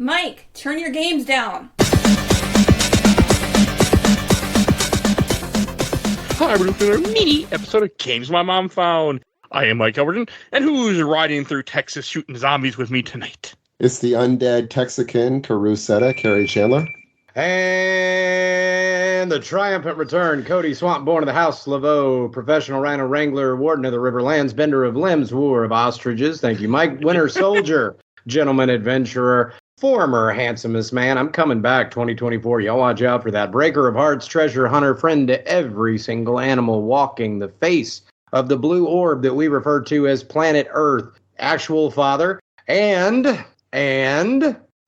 Mike, turn your games down. Hi, we're doing a mini episode of Games My Mom Found. I am Mike Albertin, and who's riding through Texas shooting zombies with me tonight? It's the undead Texican Carusetta, Kerry Chandler. And the triumphant return, Cody Swamp, born of the house, Laveau, professional rhino wrangler, warden of the Riverlands, bender of limbs, wooer of ostriches. Thank you, Mike. Winter soldier, gentleman adventurer, former handsomest man. I'm coming back 2024. Y'all watch out for that. Breaker of hearts, treasure hunter, friend to every single animal walking the face of the blue orb that we refer to as planet Earth. Actual father and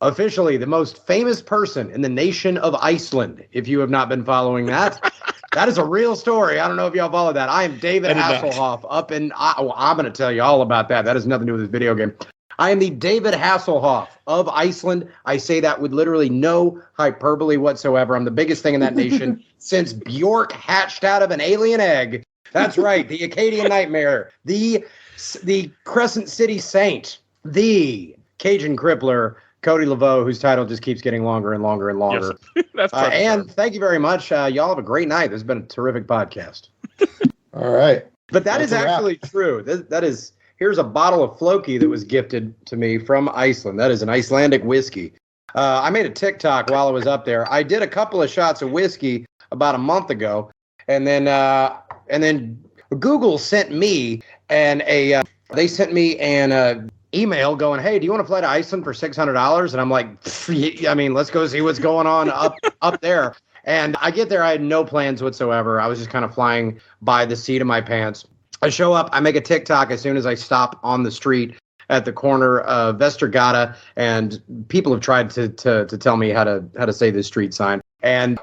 officially the most famous person in the nation of Iceland. If you have not been following that, that is a real story. I don't know if y'all follow that. I am David Hasselhoff up in, I'm going to tell you all about that. That has nothing to do with this video game. I am the David Hasselhoff of Iceland. I say that with literally no hyperbole whatsoever. I'm the biggest thing in that nation since Bjork hatched out of an alien egg. That's right. The Undead Nightmare, the Crescent City Saint, the Cajun Crippler, Cody Laveau, whose title just keeps getting longer and longer and longer. Yes. That's and thank you very much. Y'all have a great night. This has been a terrific podcast. All right. But that is actually true. That is, here's a bottle of Floki that was gifted to me from Iceland. That is an Icelandic whiskey. I made a TikTok while I was up there. I did a couple of shots of whiskey about a month ago, and then Google sent me they sent me an email going, hey, do you want to fly to Iceland for $600? And I'm like, I mean, let's go see what's going on up there. And I get there, I had no plans whatsoever. I was just kind of flying by the seat of my pants. I show up, I make a TikTok as soon as I stop on the street at the corner of Vestergata, and people have tried to tell me how to say this street sign. And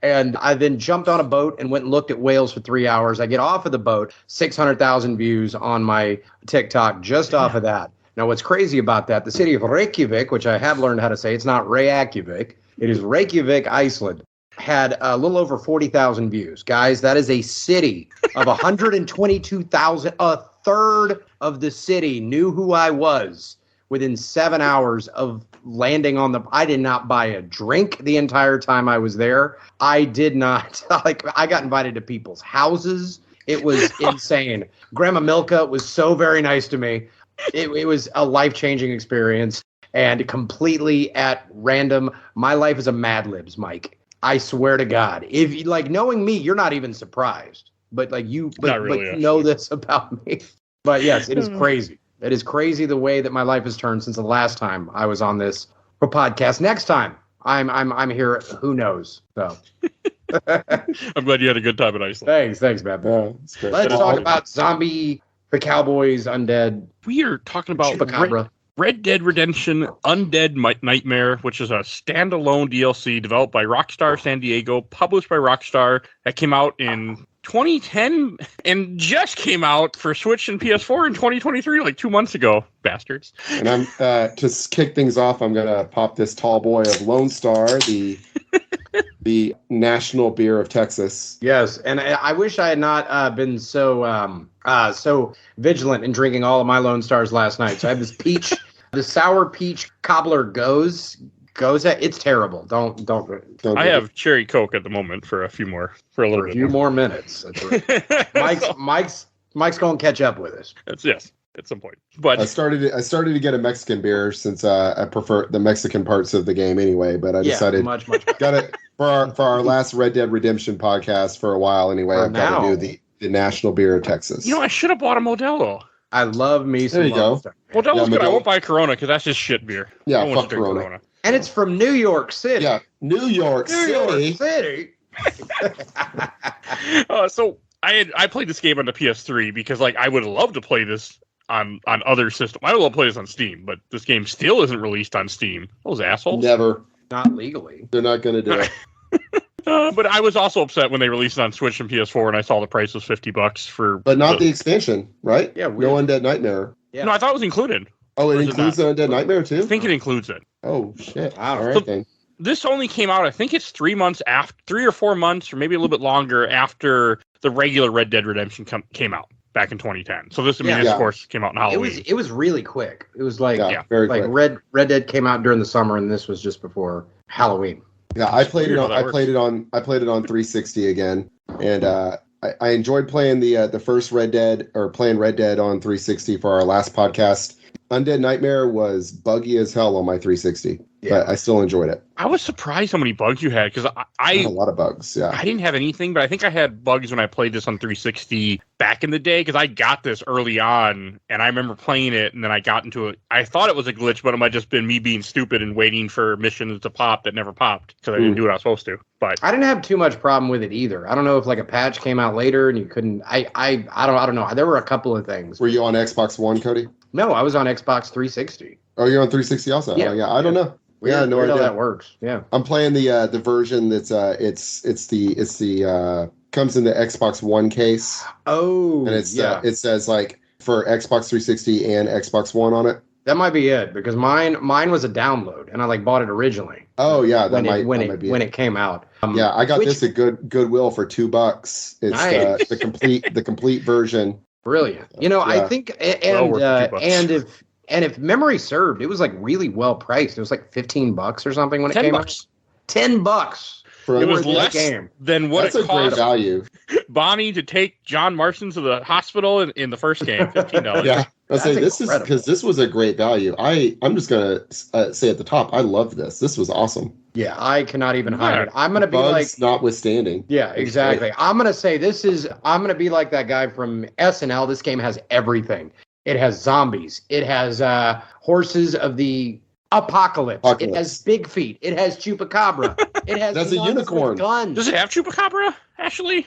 and I then jumped on a boat and went and looked at whales for 3 hours. I get off of the boat, 600,000 views on my TikTok just off of that. Now, what's crazy about that, the city of Reykjavik, which I have learned how to say, it's not Reykjavik, it is Reykjavik, Iceland, had a little over 40,000 views. Guys, that is a city of 122,000. A third of the city knew who I was within 7 hours of landing on I did not buy a drink the entire time I was there. I did not, I got invited to people's houses. It was insane. Grandma Milka was so very nice to me. It was a life-changing experience, and completely at random. My life is a Mad Libs, Mike. I swear to God. If you knowing me, you're not even surprised. But you know this about me. But yes, it is crazy. It is crazy the way that my life has turned since the last time I was on this podcast. Next time I'm here, who knows? So I'm glad you had a good time in Iceland. Thanks, man. Let's talk about zombie, the cowboys, undead. We are talking about Red Dead Redemption Undead Nightmare, which is a standalone DLC developed by Rockstar San Diego, published by Rockstar, that came out in 2010 and just came out for Switch and PS4 in 2023, like 2 months ago, bastards. And I'm to kick things off, I'm gonna pop this tall boy of Lone Star, the national beer of Texas. Yes, and I wish I had not been so vigilant in drinking all of my Lone Stars last night. So I have this peach, the sour peach cobbler goes. It's terrible. Don't. I have cherry Coke at the moment for a few more minutes. That's right. Mike's going to catch up with us. Yes, at some point. But I started to get a Mexican beer since I prefer the Mexican parts of the game anyway. But I decided much got it for our last Red Dead Redemption podcast for a while anyway. I've got to do the national beer of Texas. I should have bought a Modelo. I love me some. There you go. Modelo's good. I won't buy Corona because that's just shit beer. Yeah, fuck Corona. And it's from New York City. Yeah, New York City. So I played this game on the PS3 because I would love to play this on other systems. I would love to play this on Steam, but this game still isn't released on Steam. Those assholes. Never. Not legally. They're not going to do it. But I was also upset when they released it on Switch and PS4, and I saw the price was $50 for. But not the expansion, right? Yeah. No Undead Nightmare. Yeah. No, I thought it was included. Oh, it includes the Undead Nightmare too? I think it includes it. Oh shit! All right, then. This only came out, I think it's 3 months after, 3 or 4 months, or maybe a little bit longer after the regular Red Dead Redemption came out. back in 2010. So this, this of course came out in Halloween. It was really quick. It was like very quick. Red Dead came out during the summer, and this was just before Halloween. Yeah, I played it on 360 again, and I enjoyed playing the first Red Dead, or playing Red Dead on 360 for our last podcast. Undead Nightmare was buggy as hell on my 360, but I still enjoyed it. I was surprised how many bugs you had, because I had a lot of bugs. Yeah, I didn't have anything, but I think I had bugs when I played this on 360 back in the day, because I got this early on, and I remember playing it, and then I got into it. I thought it was a glitch, but it might have just been me being stupid and waiting for missions to pop that never popped, because I didn't do what I was supposed to. But I didn't have too much problem with it either. I don't know if like a patch came out later and you couldn't. I don't know. There were a couple of things. Were you on Xbox One, Cody? No, I was on Xbox 360. Oh, you're on 360 also? Yeah. Oh, yeah. I don't know. No idea how that works. Yeah. I'm playing the version that's it's the comes in the Xbox One case. Oh. And it says like for Xbox 360 and Xbox One on it. That might be it, because mine was a download, and I like bought it originally. Oh yeah, when it came out. I got this at Goodwill for $2. It's nice. the complete version. Brilliant. I think and if memory served, it was like really well priced. It was like $15 or something when it came out. $10. It was less than what That's it cost a great value. Bonnie to take John Marston to the hospital in the first game. $15. Yeah, I say this is because this was a great value. I'm just gonna say at the top, I love this. This was awesome. Yeah, I cannot even hide it. I'm gonna be like, notwithstanding. Yeah, exactly. I'm gonna say I'm gonna be like that guy from SNL. This game has everything. It has zombies. It has horses of the apocalypse. It has big feet. It has chupacabra. It has that's a unicorn. Guns. Does it have chupacabra, Ashley?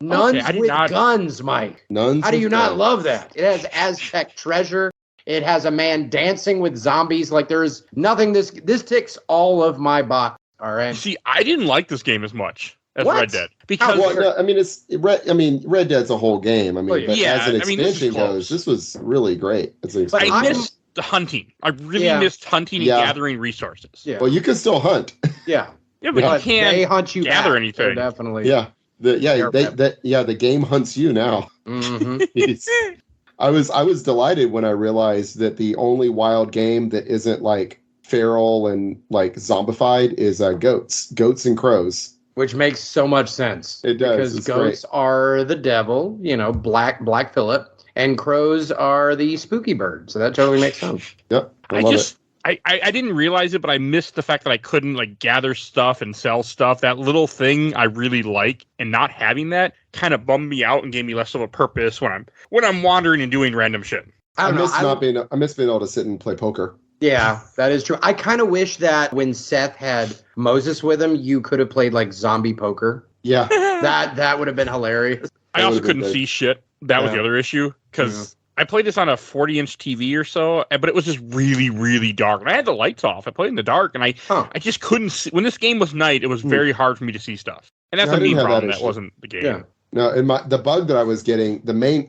Nuns with guns, Mike. Nuns. How do you not love that? It has Aztec treasure. It has a man dancing with zombies. Like there's nothing. This ticks all of my boxes. All right. See, I didn't like this game as much as Red Dead because Red Dead's a whole game. But as an expansion goes, this was really great. I missed the hunting. I really missed hunting and gathering resources. Yeah. Well, you can still hunt. Yeah. Yeah, but you can't they hunt you gather back. anything. They're definitely. Yeah. The game hunts you now. Mm-hmm. I was delighted when I realized that the only wild game that isn't like feral and like zombified is goats and crows. Which makes so much sense. It does. Because goats are the devil, Black Phillip, and crows are the spooky bird. So that totally makes sense. Yep. I didn't realize it, but I missed the fact that I couldn't like gather stuff and sell stuff. That little thing I really like, and not having that kind of bummed me out and gave me less of a purpose when I'm wandering and doing random shit. I miss being able to sit and play poker. Yeah, that is true. I kind of wish that when Seth had Moses with him, you could have played like zombie poker. Yeah. that would have been hilarious. I also couldn't see shit. That was the other issue, because I played this on a 40-inch TV or so, but it was just really, really dark. And I had the lights off. I played in the dark, and I just couldn't see. When this game was night, it was very hard for me to see stuff. And that's a me problem. That wasn't the game. Yeah. No, the bug that I was getting,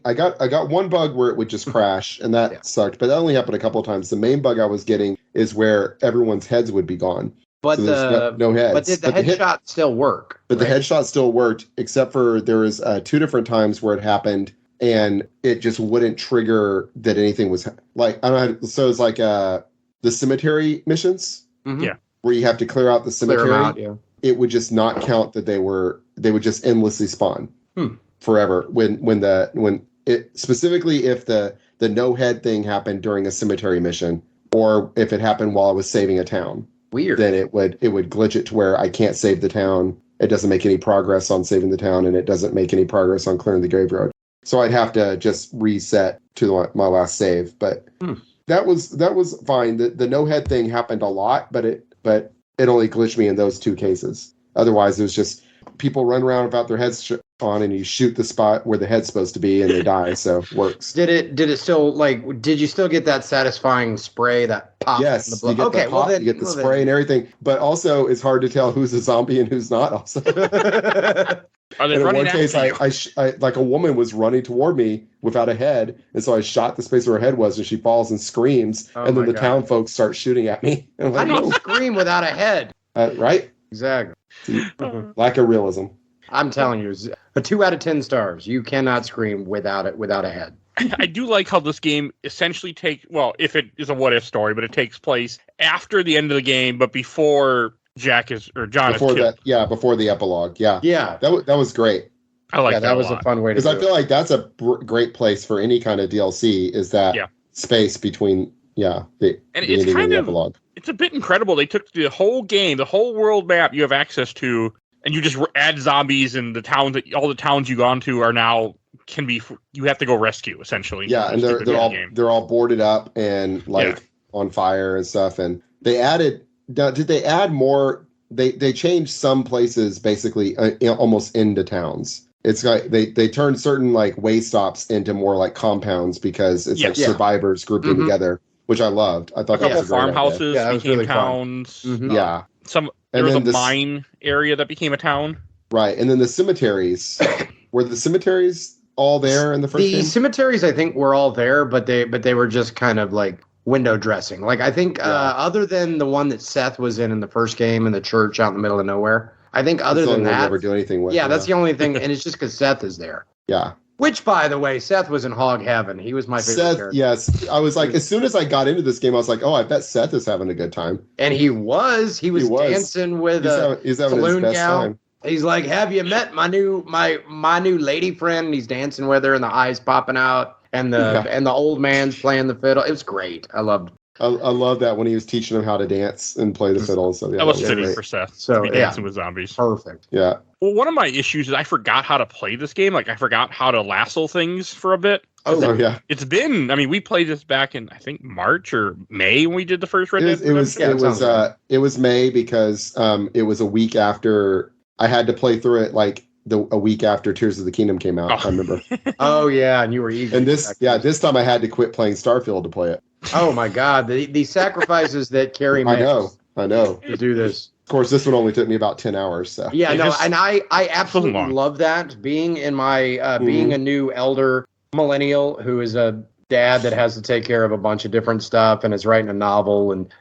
I got one bug where it would just crash, and that sucked. But that only happened a couple of times. The main bug I was getting is where everyone's heads would be gone. But so no heads. But did the headshot still work? But the headshot still worked, except for there was 2 different times where it happened, and it just wouldn't trigger that anything was like, I don't know. So it's like the cemetery missions, where you have to clear out the cemetery. Clear them out, It would just not count that they would just endlessly spawn forever. When it specifically if the no head thing happened during a cemetery mission, or if it happened while I was saving a town. Weird. Then it would glitch it to where I can't save the town. It doesn't make any progress on saving the town, and it doesn't make any progress on clearing the graveyard. So I'd have to just reset to my last save. But that was fine. The no head thing happened a lot, but it only glitched me in those 2 cases. Otherwise, it was just people run around without their heads on, and you shoot the spot where the head's supposed to be, and they die. So it works. Did it still did you still get that satisfying spray that pops? Yes, in the blood? you get the pop, you get the spray and everything. But also, it's hard to tell who's a zombie and who's not. Also, are they in running one case, I like a woman was running toward me without a head, and so I shot the space where her head was, and she falls and screams, and then the town folks start shooting at me. And I'm like, how do you scream without a head? Right? Exactly. Lack of realism. I'm telling you, a 2 out of 10 stars. You cannot scream without a head. I do like how this game essentially if it is a what-if story, but it takes place after the end of the game, but before John is killed. Before the epilogue. Yeah. Yeah. That was great. I like that was a fun way to do it. Because I feel like that's a great place for any kind of DLC, is that space between, the beginning and the epilogue. It's a bit incredible. They took the whole game, the whole world map you have access to, and you just add zombies, and all the towns you gone to are now you have to go rescue, essentially. Yeah, and they're all boarded up and on fire and stuff. And they added. Did they add more? They changed some places basically almost into towns. It's like they turned certain like way stops into more like compounds because it's survivors grouping together, which I loved. I thought that was a great farmhouses idea. became really towns. Mm-hmm. Yeah, there was a mine area that became a town. Right, and then the cemeteries. Were the cemeteries all there in the first game? The cemeteries, I think, were all there, but they were just kind of like window dressing. Like, I think other than the one that Seth was in the first game in the church out in the middle of nowhere, I think other than that, never do anything with. Yeah, that's the only thing, and it's just because Seth is there. Yeah. Which, by the way, Seth was in hog heaven. He was my favorite character. Yes, I was like, as soon as I got into this game, I was like, oh, I bet Seth is having a good time. And he was dancing with he's having saloon his best gal. time. He's like, have you met my new lady friend? And he's dancing with her, and the eyes popping out, and the old man's playing the fiddle. It was great. I loved it. I love that when he was teaching them how to dance and play the fiddle. So that was fitting for Seth. So to be dancing with zombies. Perfect. Yeah. Well, one of my issues is I forgot how to play this game. Like, I forgot how to lasso things for a bit. Oh, yeah. It's been. I mean, we played this back in, I think, March or May when we did the first Red Dead. It was May because it was a week after I had to play through it. Like a week after Tears of the Kingdom came out. I remember. Oh yeah, and you were eager. And this time I had to quit playing Starfield to play it. Oh my God, the sacrifices that Kerry makes. I know. To do this. Of course, this one only took me about 10 hours. So. Yeah, and I absolutely love that. Being in my being a new elder millennial who is a dad that has to take care of a bunch of different stuff and is writing a novel, and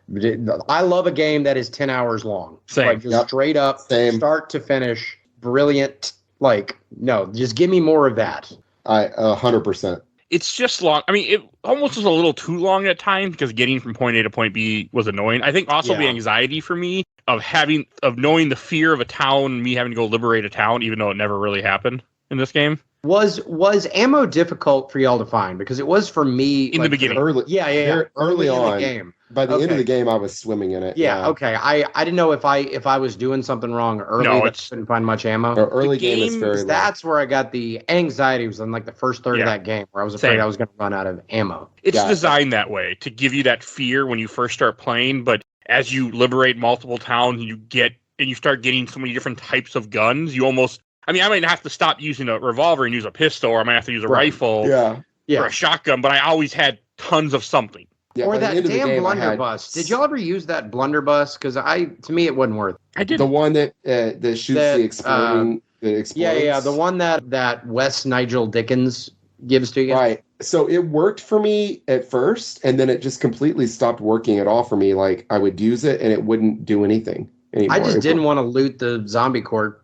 I love a game that is 10 hours long. Same. Like just straight up, start to finish, brilliant. Like, no, just give me more of that. 100%. It's just long. I mean, it almost was a little too long at times because getting from point A to point B was annoying. I think also the anxiety for me of knowing the fear of a town, me having to go liberate a town, even though it never really happened in this game. Was ammo difficult for y'all to find? Because it was for me in the beginning. Early on in the game. By the end of the game, I was swimming in it. Yeah. Okay. I didn't know if I was doing something wrong early. No, couldn't find much ammo. Early game is very low. That's where I got the anxiety. Was in like the first third of that game where I was afraid I was going to run out of ammo. It's designed that way to give you that fear when you first start playing, but as you liberate multiple towns, you start getting so many different types of guns. You almost. I mean, I might have to stop using a revolver and use a pistol, or I might have to use a rifle or a shotgun, but I always had tons of something. Yeah, or that damn blunderbuss. Did y'all ever use that blunderbuss? Because to me, it wasn't worth it. I did. The one that shoots the exploding. That explodes. Yeah. The one that Wes Nigel Dickens gives to you. Right. So it worked for me at first, and then it just completely stopped working at all for me. Like, I would use it, and it wouldn't do anything anymore. I just didn't want to loot the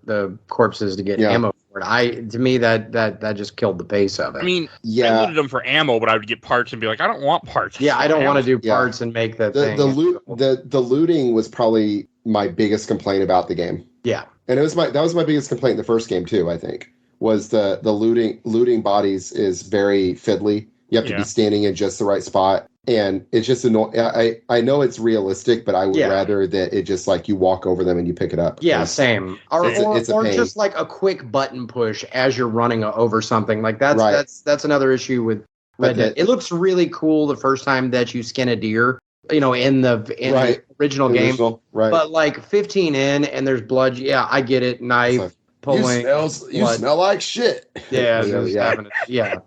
the corpses to get ammo for it. To me, that just killed the pace of it. I mean, I looted them for ammo, but I would get parts and be like, I don't want parts. Yeah, I don't want to do parts and make that thing. The looting was probably my biggest complaint about the game. Yeah, and that was my biggest complaint in the first game too. I think was the looting bodies is very fiddly. You have to be standing in just the right spot. And it's just annoying. I know it's realistic, but I would rather that it just like you walk over them and you pick it up. Yeah, same. Or just like a quick button push as you're running over something. Like that's another issue with Red Dead. It looks really cool the first time that you skin a deer, in the original game. Right. But like 15 in and there's blood. Yeah, I get it. Knife pulling. You smell like shit. Yeah.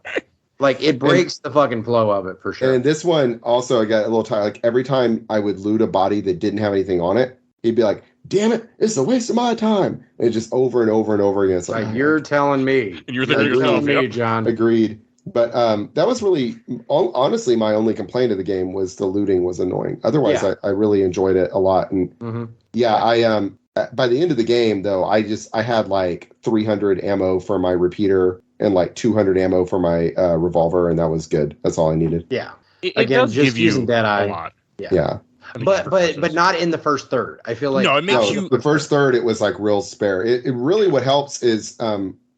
Like, it breaks the fucking flow of it, for sure. And this one, also, I got a little tired. Like, every time I would loot a body that didn't have anything on it, he'd be like, damn it, it's a waste of my time. And it's just over and over and over again. It's like, you're telling me. And you're telling me, John. Agreed. But that was really, honestly, my only complaint of the game was the looting was annoying. Otherwise, I really enjoyed it a lot. And by the end of the game, though, I had like 300 ammo for my repeater and like 200 ammo for my revolver, and that was good. That's all I needed. Yeah. It does just give you using Deadeye a lot. Yeah. But not in the first third. I feel like no, it makes you the first third. It was like real spare. It really what helps is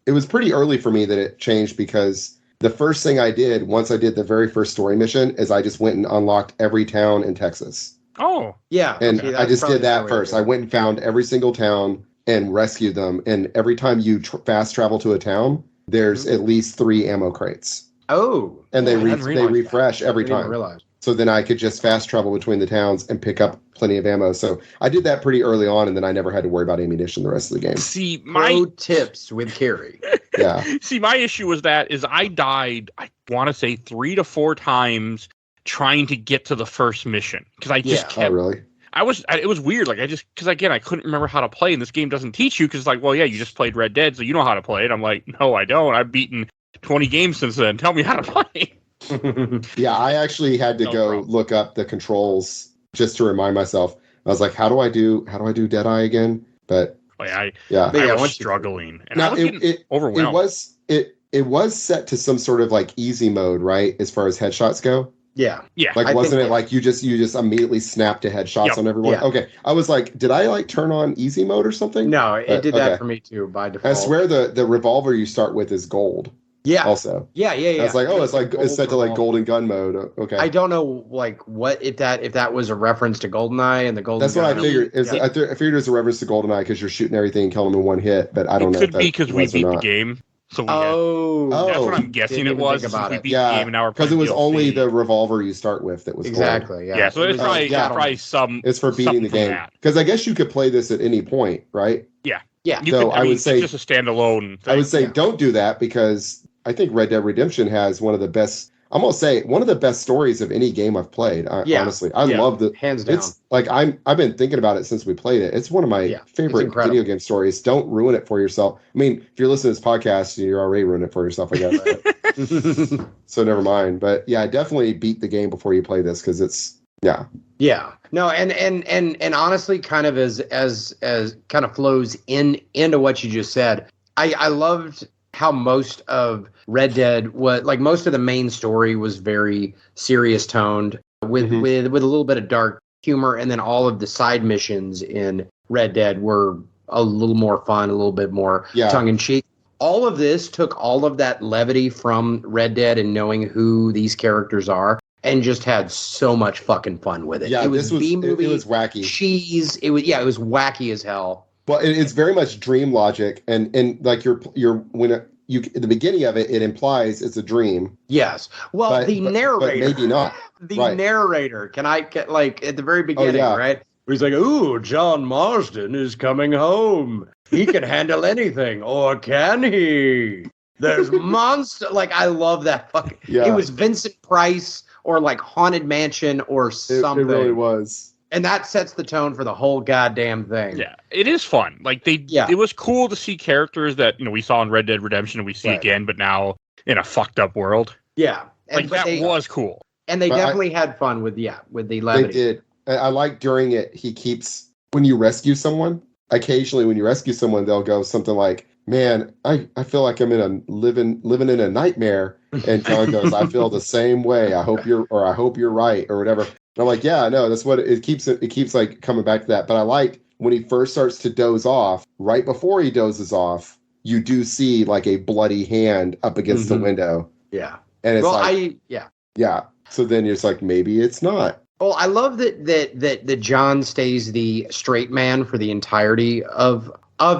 it was pretty early for me that it changed because the first thing I did once I did the very first story mission is I just went and unlocked every town in Texas. Oh, yeah, and I just did that first. I went and found every single town and rescued them. And every time you fast travel to a town, there's at least 3 ammo crates. Oh, and they refresh every time. Realize. So then I could just fast travel between the towns and pick up plenty of ammo. So I did that pretty early on, and then I never had to worry about ammunition the rest of the game. See, Pro tips with Kerry. Yeah. See, my issue was that I died, I want to say 3 to 4 times trying to get to the first mission because I just kept. Oh, really? It was weird. Like because again, I couldn't remember how to play, and this game doesn't teach you because it's like, well, yeah, you just played Red Dead, so you know how to play it. I'm like, no, I don't. I've beaten 20 games since then. Tell me how to play. Yeah, I actually had to look up the controls just to remind myself. I was like, how do I do Deadeye again? But I was struggling, and now, I was getting overwhelmed. It was set to some sort of like easy mode, right? As far as headshots go. Yeah. Like, wasn't it like you just immediately snapped to headshots on everyone? Yeah. Okay. I was like, did I like turn on easy mode or something? No, it did that for me too by default. I swear the revolver you start with is gold. Yeah. Also. Yeah. I was like, it's set to like golden gun mode. Okay. I don't know like what if that was a reference to GoldenEye and the golden. That's what I figured. I figured it was a reference to GoldenEye because you're shooting everything and killing them in one hit, but I don't know. It could be because we beat the game. So that's what I'm guessing it was. We beat the game and now we're because it was only the revolver you start with that was exactly. Gold. Yeah. So it's probably some. It's for beating the game because I guess you could play this at any point, right? Yeah. Yeah. I would say it's just a standalone thing. I would say don't do that because I think Red Dead Redemption has one of the best. I'm gonna say one of the best stories of any game I've played. Honestly, I love the hands down. It's like I've been thinking about it since we played it. It's one of my favorite video game stories. Don't ruin it for yourself. I mean, if you're listening to this podcast, you're already ruining it for yourself. I guess. So never mind. But yeah, definitely beat the game before you play this because it's Yeah. No, and honestly, kind of as kind of flows into what you just said. I loved how most of Red Dead was like most of the main story was very serious toned with a little bit of dark humor, and then all of the side missions in Red Dead were a little more fun, a little bit more tongue in cheek. All of this took all of that levity from Red Dead and knowing who these characters are, and just had so much fucking fun with it. Yeah, it was B-movie. It was wacky. Cheese. It was wacky as hell. Well, it's very much dream logic, and like you're when at the beginning of it, it implies it's a dream. Yes. Well, the narrator, but maybe not. The narrator. Can I get like at the very beginning, right? He's like, "Ooh, John Marsden is coming home. He can handle anything, or can he?" There's monster. Like I love that fucking. Yeah. It was Vincent Price or like Haunted Mansion or something. It really was. And that sets the tone for the whole goddamn thing. Yeah, it is fun. Like it was cool to see characters that we saw in Red Dead Redemption and we see again, but now in a fucked up world. Yeah, and that was cool. And they definitely had fun with the levity. They did. I like during it. He keeps when you rescue someone. Occasionally, when you rescue someone, they'll go something like, "Man, I feel like I'm in a living in a nightmare." And John goes, "I feel the same way. I hope you're right," or whatever. And I'm like, yeah, no, that's what it keeps like coming back to that. But I like when he first starts to doze off, right before he dozes off, you do see like a bloody hand up against the window. Yeah. And it's Yeah. So then you're just like, maybe it's not. Well, I love that John stays the straight man for the entirety of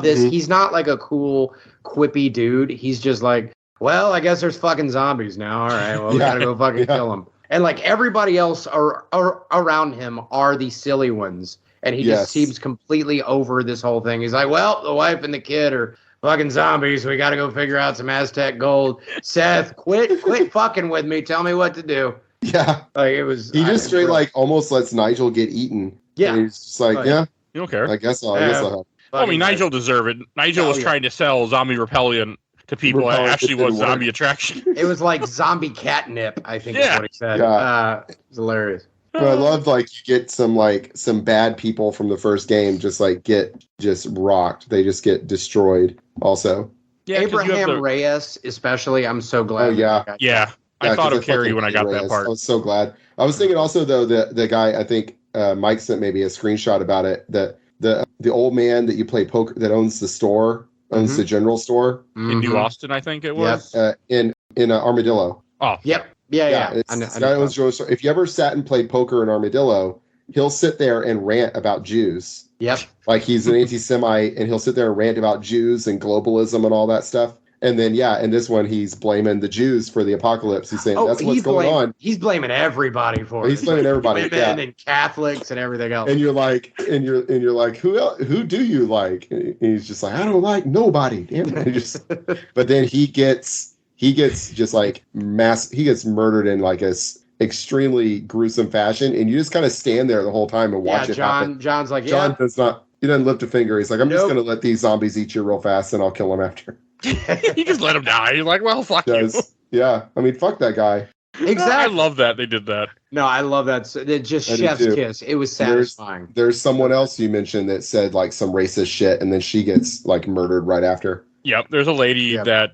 this. He's not like a cool, quippy dude. He's just like, well, I guess there's fucking zombies now. All right, well, we gotta go fucking kill them. And like everybody else are around him are the silly ones. And he just seems completely over this whole thing. He's like, well, the wife and the kid are fucking zombies. So we got to go figure out some Aztec gold. Seth, quit fucking with me. Tell me what to do. Yeah. Like it was. He just straight like almost lets Nigel get eaten. Yeah. And he's just like, you don't care. I guess I'll help. I mean, Nigel deserved it. Nigel was trying to sell zombie repellent to people. It actually was zombie attraction. It was like zombie catnip, I think is what he said. Yeah. It's hilarious. But I love like you get some bad people from the first game get rocked. They just get destroyed. Also, Yeah, Abraham Reyes, especially. I'm so glad. Oh yeah, yeah. I thought of Kerry when I got that part. I was so glad. I was thinking also though the guy, I think Mike sent maybe a screenshot about it, that the old man that you play poker that owns the store, owns the general store in New Austin, I think it was. In Armadillo. Oh, yep. Yeah. This guy owns general store. If you ever sat and played poker in Armadillo, he'll sit there and rant about Jews. Yep. Like he's an anti-Semite, and he'll sit there and rant about Jews and globalism and all that stuff. And then, in this one, he's blaming the Jews for the apocalypse. He's saying that's what's going on. He's blaming everybody for it. He's blaming everybody, women and Catholics and everything else. And you're like, who do you like? And he's just like, I don't like nobody. Damn it. But then he gets just like he gets murdered in like a extremely gruesome fashion, and you just kind of stand there the whole time and watch it happen. John's like, John does not. He doesn't lift a finger. He's like, I'm just going to let these zombies eat you real fast, and I'll kill them after. You just let him die. You're like, well, fuck you. Yeah, I mean, fuck that guy. Exactly. I love that they did that. No, I love that. It just chef's kiss. It was satisfying. There's someone else you mentioned that said like some racist shit, and then she gets like murdered right after. Yep, there's a lady that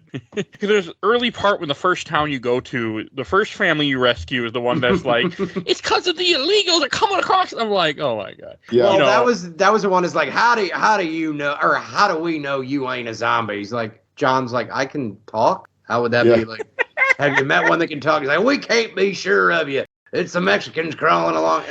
there's early part when the first town you go to, the first family you rescue is the one that's like, it's because of the illegals are coming across. I'm like, oh my god. Yeah, well, that was the one that's like, how do you know, or how do we know you ain't a zombie? He's like, John's like, I can talk. How would that be like? Have you met one that can talk? He's like, we can't be sure of you. It's the Mexicans crawling along,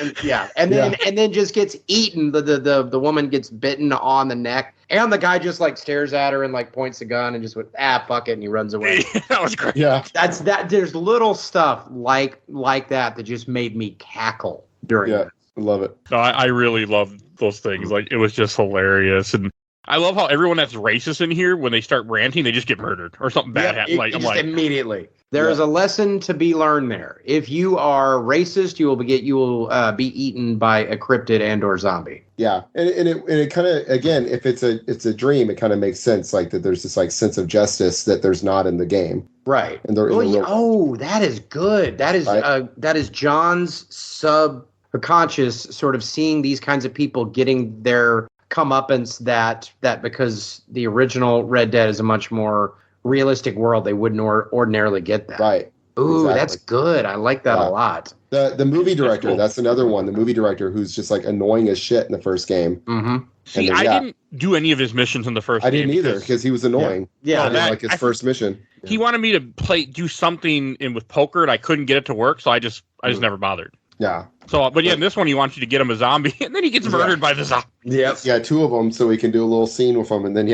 and then just gets eaten. The woman gets bitten on the neck, and the guy just like stares at her and like points a gun and just went fuck it, and he runs away. That was great. Yeah, that's that. There's little stuff like that just made me cackle during. Yeah, I love it. No, I really love those things. Like it was just hilarious, and I love how everyone that's racist in here, when they start ranting, they just get murdered or something bad happens. Like I'm like immediately. There is a lesson to be learned there. If you are racist, you will be eaten by a cryptid and or zombie. Yeah, and it kind of, again, if it's a dream, it kind of makes sense, like that there's this like sense of justice that there's not in the game. Right. And that is good. That is right? That is John's subconscious sort of seeing these kinds of people getting their comeuppance that because the original Red Dead is a much more realistic world, they wouldn't ordinarily get that. Right. Ooh, exactly. That's good. I like that a lot. The movie director, that's another one. The movie director who's just like annoying as shit in the first game. Mm-hmm. See, I didn't do any of his missions in the first game. I didn't either because he was annoying. Yeah, like his first mission. He wanted me to do something with poker, and I couldn't get it to work, so I just never bothered. Yeah. So, but in this one, he wants you to get him a zombie, and then he gets murdered by the zombie. Yep. Yeah, two of them, so we can do a little scene with them, and then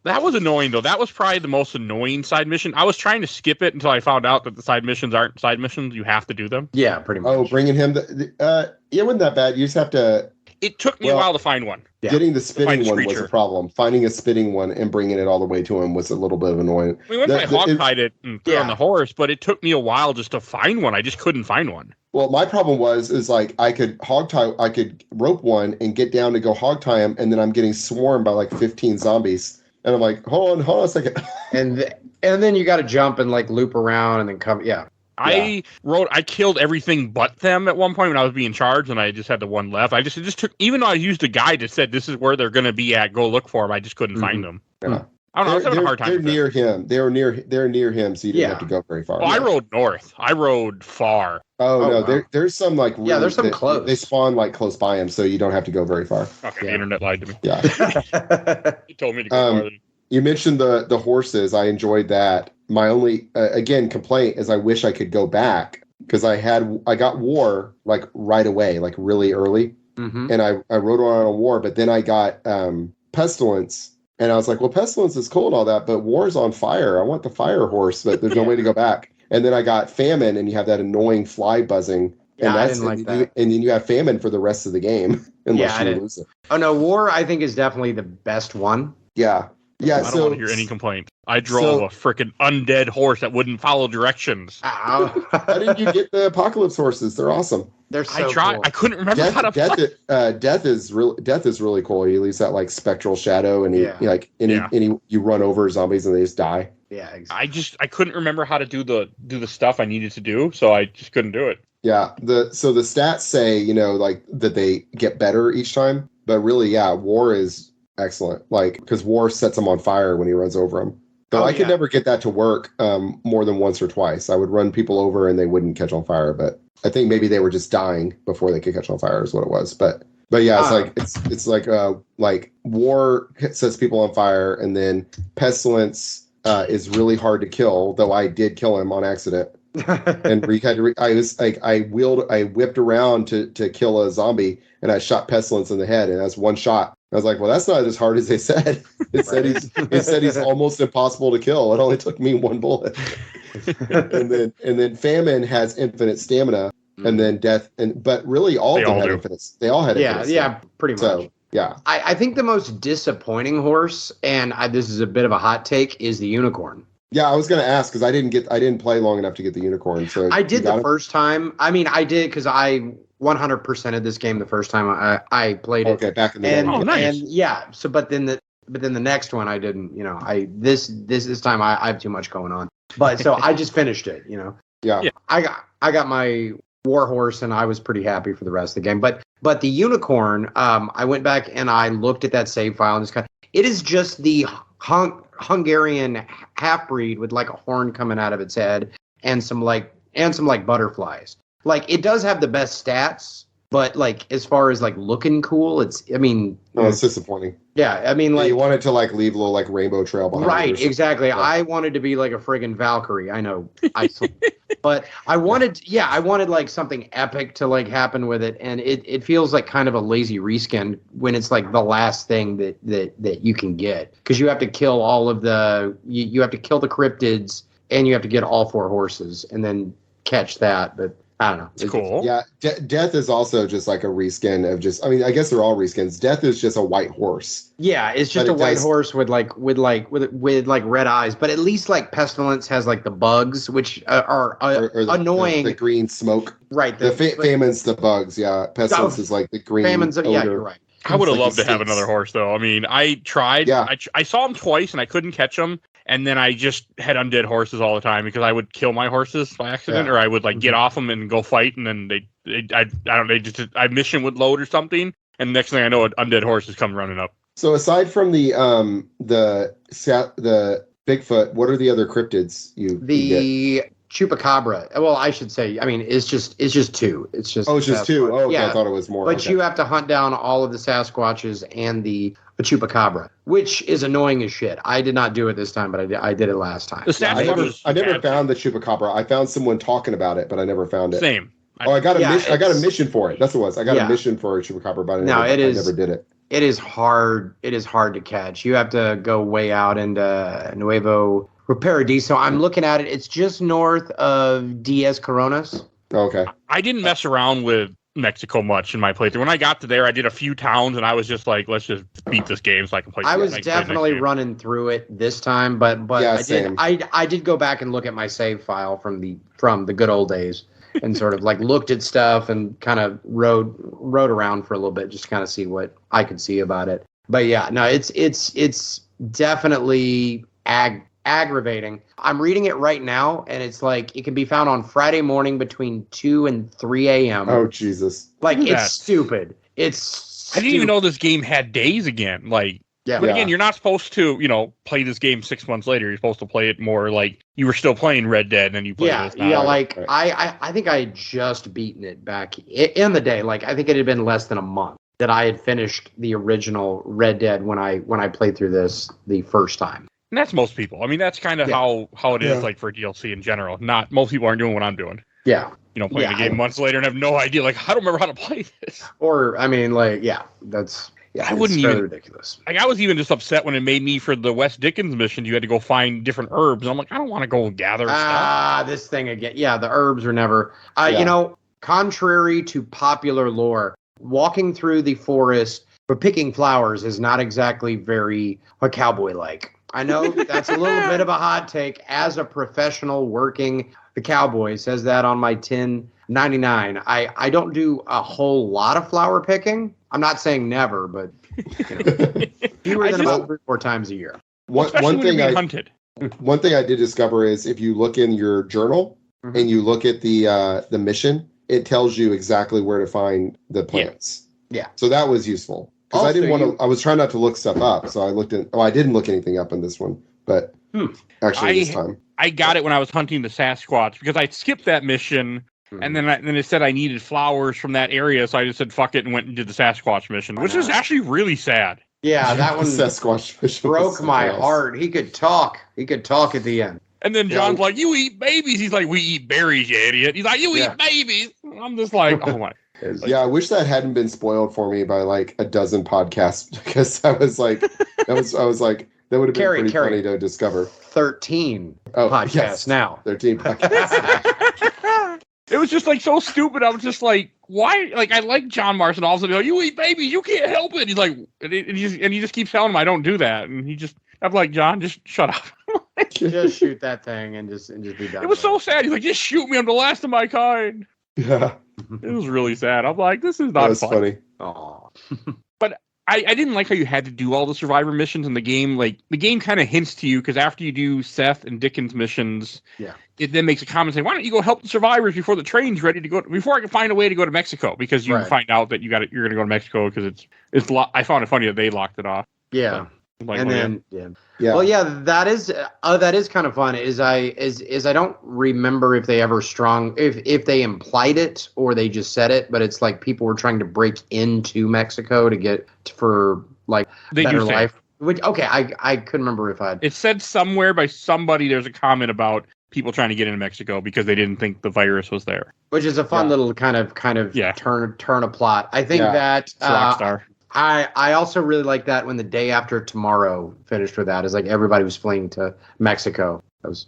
That was annoying, though. That was probably the most annoying side mission. I was trying to skip it until I found out that the side missions aren't side missions. You have to do them. Yeah, pretty much. Oh, bringing him it wasn't that bad. You just have to. It took me a while to find one. Yeah. Getting the spitting one was a problem. Finding a spitting one and bringing it all the way to him was a little bit of annoying. We went by hog-tied it and put on the horse, but it took me a while just to find one. I just couldn't find one. Well, my problem is like I could rope one and get down to go hog tie him, and then I'm getting swarmed by like 15 zombies. And I'm like, hold on a second. and then you got to jump and like loop around and then come. Yeah. I killed everything but them at one point when I was being charged, and I just had the one left. It just took, even though I used a guide that said this is where they're going to be at, go look for them. I just couldn't find them. Yeah. I don't know. I was having a hard time. They're near him. They're near him, so you didn't have to go very far. Well, I rode north. I rode far. Oh no, wow. There's some like really, there's some close. They spawn like close by him, so you don't have to go very far. Okay, the internet lied to me. Yeah, he told me to go farther. You mentioned the horses. I enjoyed that. My only again complaint is I wish I could go back because I got war like right away, like really early, and I rode on a war, but then I got pestilence. And I was like, well, pestilence is cool and all that, but war's on fire. I want the fire horse, but there's no way to go back. And then I got famine, and you have that annoying fly buzzing. And I didn't like that. And then you have famine for the rest of the game, unless you lose it. Oh, no, war, I think, is definitely the best one. Yeah. Yeah, I don't want to hear any complaints. I drove a freaking undead horse that wouldn't follow directions. How didn't you get the apocalypse horses? They're awesome. They're so I tried. Cool. I couldn't remember how to. Death is really cool. He leaves that like spectral shadow, and you run over zombies and they just die. Yeah, exactly. I couldn't remember how to do the stuff I needed to do, so I just couldn't do it. Yeah. So the stats say, like that they get better each time, but really, yeah, War is excellent. Like, because War sets him on fire when he runs over him. Though I could never get that to work more than once or twice. I would run people over and they wouldn't catch on fire, but I think maybe they were just dying before they could catch on fire is what it was. But yeah, it's like War sets people on fire, and then Pestilence is really hard to kill. Though I did kill him on accident, and I whipped around to kill a zombie, and I shot Pestilence in the head, and that's one shot. I was like, well, that's not as hard as they said. It said he's almost impossible to kill. It only took me one bullet. and then Famine has infinite stamina, and then Death, but really all of them had infinite. They all had infinite. Yeah, pretty much. So, yeah. I think the most disappointing horse, and this is a bit of a hot take, is the Unicorn. Yeah, I was going to ask because I didn't play long enough to get the Unicorn. So I did the first time. I mean, I did because I 100% of this game the first time I played it. Okay, back in the day. Oh, nice. And yeah, so but then the next one I didn't. This time I have too much going on. But so I just finished it. Yeah. I got my war horse and I was pretty happy for the rest of the game. But the Unicorn, I went back and I looked at that save file and it is just the Hungarian half-breed with like a horn coming out of its head and some butterflies. Like, it does have the best stats, but like as far as like looking cool, it's disappointing. Yeah, I mean, like, you wanted to like leave a little like rainbow trail behind. Right, exactly. Yeah. I wanted to be like a friggin' Valkyrie. I know, but I wanted like something epic to like happen with it, and it feels like kind of a lazy reskin when it's like the last thing that you can get, because you have to kill all of you have to kill the cryptids and you have to get all 4 horses and then catch that, but. I don't know. It's cool. Yeah, Death is also just like a reskin of just. I mean, I guess they're all reskins. Death is just a white horse. Yeah, it's just a white horse with red eyes. But at least like Pestilence has like the bugs, which are annoying. The green smoke. Right. Famine's the bugs. Yeah, Pestilence is like the green. Famine's. Odor. Yeah, you're right. I would have loved to have another horse, though. I mean, I tried. Yeah. I saw him twice and I couldn't catch him. And then I just had undead horses all the time because I would kill my horses by accident, or I would like get off them and go fight, and then I mission would load or something, and next thing I know, an undead horse is come running up. So aside from the Bigfoot, what are the other cryptids you get? Chupacabra. Well, I should say, I mean, it's just 2. It's just it's just 2. Oh, okay. Yeah. I thought it was more. But you have to hunt down all of the Sasquatches and the Chupacabra, which is annoying as shit. I did not do it this time, but I did it last time. I never found the Chupacabra. I found someone talking about it, but I never found it. Same. I got a mission for it. That's what it was. I got a mission for a Chupacabra, but I never did it. It is hard. It is hard to catch. You have to go way out into Laveau. Paradiso. I'm looking at it. It's just north of Diez Coronas. Okay. I didn't mess around with Mexico much in my playthrough. When I got to there, I did a few towns, and I was just like, let's just beat this game so I can play. I was definitely running through it this time, but yeah, I did go back and look at my save file from the good old days and sort of like looked at stuff and kind of rode around for a little bit just to kind of see what I could see about it. But yeah, no, it's definitely aggravating. I'm reading it right now, and it's like it can be found on Friday morning between 2 and 3 a.m. Oh, Jesus. Like, it's stupid. I didn't even know this game had days again. Like, yeah. But again, you're not supposed to, play this game 6 months later. You're supposed to play it more like you were still playing Red Dead and you played this now. Yeah, like, right. I think I had just beaten it back in the day. Like, I think it had been less than a month that I had finished the original Red Dead when I played through this the first time. And that's most people. I mean, that's kind of how it is, like, for DLC in general. Not most people aren't doing what I'm doing. Yeah. Playing the game months later and have no idea. Like, I don't remember how to play this. Or, I mean, like, that's I wouldn't even ridiculous. Like, I was even just upset when it made me for the West Dickens mission. You had to go find different herbs. I'm like, I don't want to go gather stuff. This thing again. Yeah, the herbs are never. Contrary to popular lore, walking through the forest for picking flowers is not exactly very cowboy-like. I know that's a little bit of a hot take. As a professional working the cowboy, says that on my 1099. I don't do a whole lot of flower picking. I'm not saying never, but fewer than about 3 or 4 times a year. One thing I did discover is if you look in your journal and you look at the mission, it tells you exactly where to find the plants. Yeah. So that was useful. Because I didn't want to, I was trying not to look stuff up. So I didn't look anything up in this one. But actually this time. I got it when I was hunting the Sasquatch because I skipped that mission. And then it said I needed flowers from that area. So I just said, fuck it, and went and did the Sasquatch mission, which is actually really sad. Yeah, that one Sasquatch mission broke my heart. He could talk. He could talk at the end. And then John's like, you eat babies. He's like, we eat berries, you idiot. He's like, you eat babies. I'm just like, oh my. Yeah, I wish that hadn't been spoiled for me by like a dozen podcasts because I was like, that would have been pretty funny to discover. 13 podcasts now. 13 podcasts. It was just like so stupid. I was just like, why? Like, I like John Marston. All of a sudden, like, you eat babies. You can't help it. He's like, and he just keeps telling him, I don't do that. And I'm like, John, just shut up. Just shoot that thing and just be done. It was so sad. He's like, just shoot me. I'm the last of my kind. Yeah. It was really sad. I'm like, this is not fun. Funny. Aww. But I didn't like how you had to do all the Survivor missions in the game. Like, the game kind of hints to you, because after you do Seth and Dickens missions, it then makes a comment saying, why don't you go help the survivors before the train's ready to go, before I can find a way to go to Mexico, because you find out that you're going to go to Mexico, because I found it funny that they locked it off. Yeah. So, like, and then, well, yeah, that is kind of fun. Is I don't remember if they ever if they implied it or they just said it, but it's like people were trying to break into Mexico to get for like better life. Which, okay, I couldn't remember if it said somewhere by somebody. There's a comment about people trying to get into Mexico because they didn't think the virus was there. Which is a fun little kind of turn a plot. I think that Rockstar. I also really like that when The Day After Tomorrow finished with that. Is like everybody was fleeing to Mexico. That was.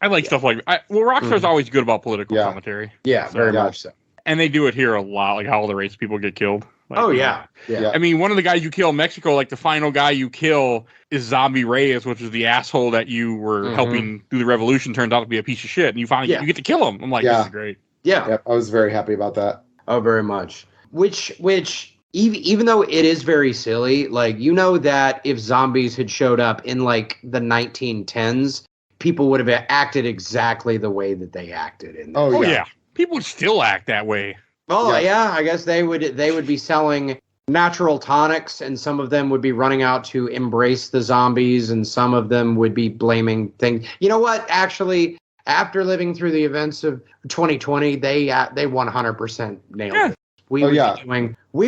I like stuff like Rockstar's always good about political commentary. Yeah, very much so. And they do it here a lot, like how all the race people get killed. Like, yeah. I mean, one of the guys you kill in Mexico, like the final guy you kill is Zombie Reyes, which is the asshole that you were helping through the revolution. Turns out to be a piece of shit, and you finally you get to kill him. I'm like, this is great. Yeah, I was very happy about that. Oh, very much. Which even though it is very silly, like, you know that if zombies had showed up in like the 1910s, people would have acted exactly the way that they acted in. Oh yeah, people would still act that way. Oh yeah, I guess they would be selling natural tonics, and some of them would be running out to embrace the zombies, and some of them would be blaming things. You know what? Actually, after living through the events of 2020, they 100% nailed it. We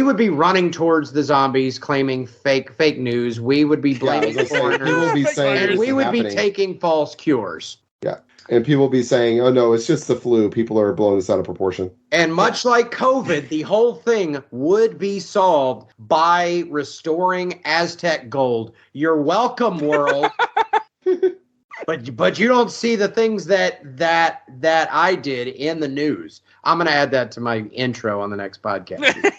would be running towards the zombies, claiming fake news. We would be blaming foreigners, and we would be taking false cures. Yeah, and people would be saying, "Oh no, it's just the flu." People are blowing this out of proportion. And much like COVID, the whole thing would be solved by restoring Aztec gold. You're welcome, world. But you don't see the things that I did in the news. I'm going to add that to my intro on the next podcast.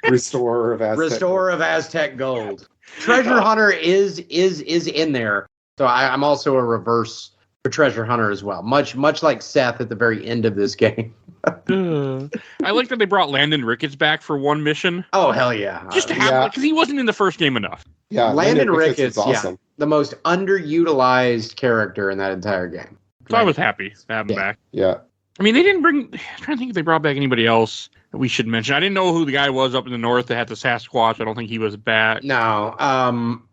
Restorer of Aztec gold. Treasure Hunter is in there. So I'm also a reverse for Treasure Hunter as well. Much like Seth at the very end of this game. I like that they brought Landon Ricketts back for one mission. Oh, hell yeah. Just to have, because he wasn't in the first game enough. Yeah, Landon Ricketts is awesome. The most underutilized character in that entire game. So I was happy to have him back. Yeah. I mean, they didn't bring... I'm trying to think if they brought back anybody else that we should mention. I didn't know who the guy was up in the north that had the Sasquatch. I don't think he was back. No.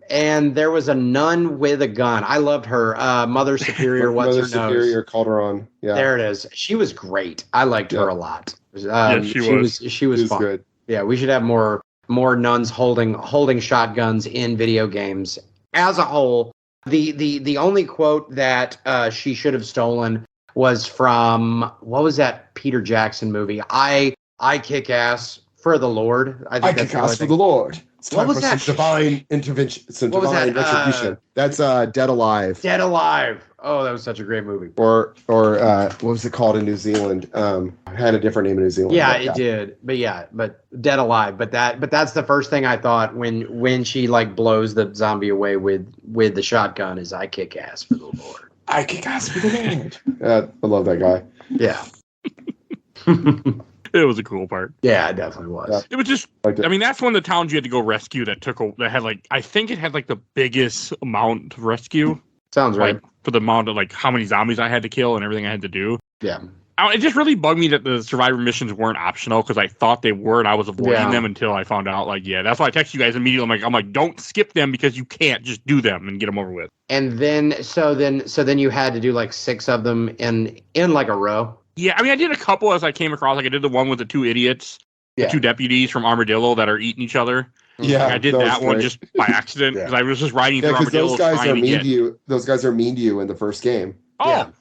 And there was a nun with a gun. I loved her. Mother Superior, what's her nose? Mother Superior Calderon. Yeah. There it is. She was great. I liked her a lot. She was fun. Good. Yeah, we should have more nuns holding shotguns in video games. As a whole, the only quote that she should have stolen was from, what was that Peter Jackson movie? I kick ass for the Lord. I kick ass for the Lord. It's time for some divine intervention, some divine retribution. That's Dead Alive. Dead Alive. Oh, that was such a great movie. Or what was it called in New Zealand? It had a different name in New Zealand. Yeah, it did. But Dead Alive. But that's the first thing I thought when she like blows the zombie away with the shotgun is I kick ass for the Lord. I kick ass for the Lord. I love that guy. Yeah. It was a cool part. Yeah, it definitely was. Yeah. It was just, I mean, that's one of the towns you had to go rescue that had like, I think it had like the biggest amount to rescue. Sounds right. For the amount of like how many zombies I had to kill and everything I had to do. Yeah. It just really bugged me that the survivor missions weren't optional because I thought they were and I was avoiding them until I found out. Like, that's why I texted you guys immediately. I'm like, don't skip them because you can't just do them and get them over with. And then you had to do like 6 of them in like a row. Yeah, I mean, I did a couple as I came across. Like, I did the one with the 2 idiots, the 2 deputies from Armadillo that are eating each other. Yeah, like, I did that one just by accident because I was just riding through Armadillo. Those guys are mean to you. Those guys are mean to you in the first game. Oh,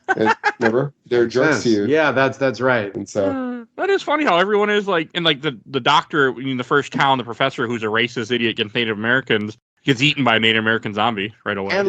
remember? They're jerks to you. Yeah, that's right. And so that is funny how everyone is like, and like the doctor in the first town, the professor who's a racist idiot against Native Americans gets eaten by a Native American zombie right away. And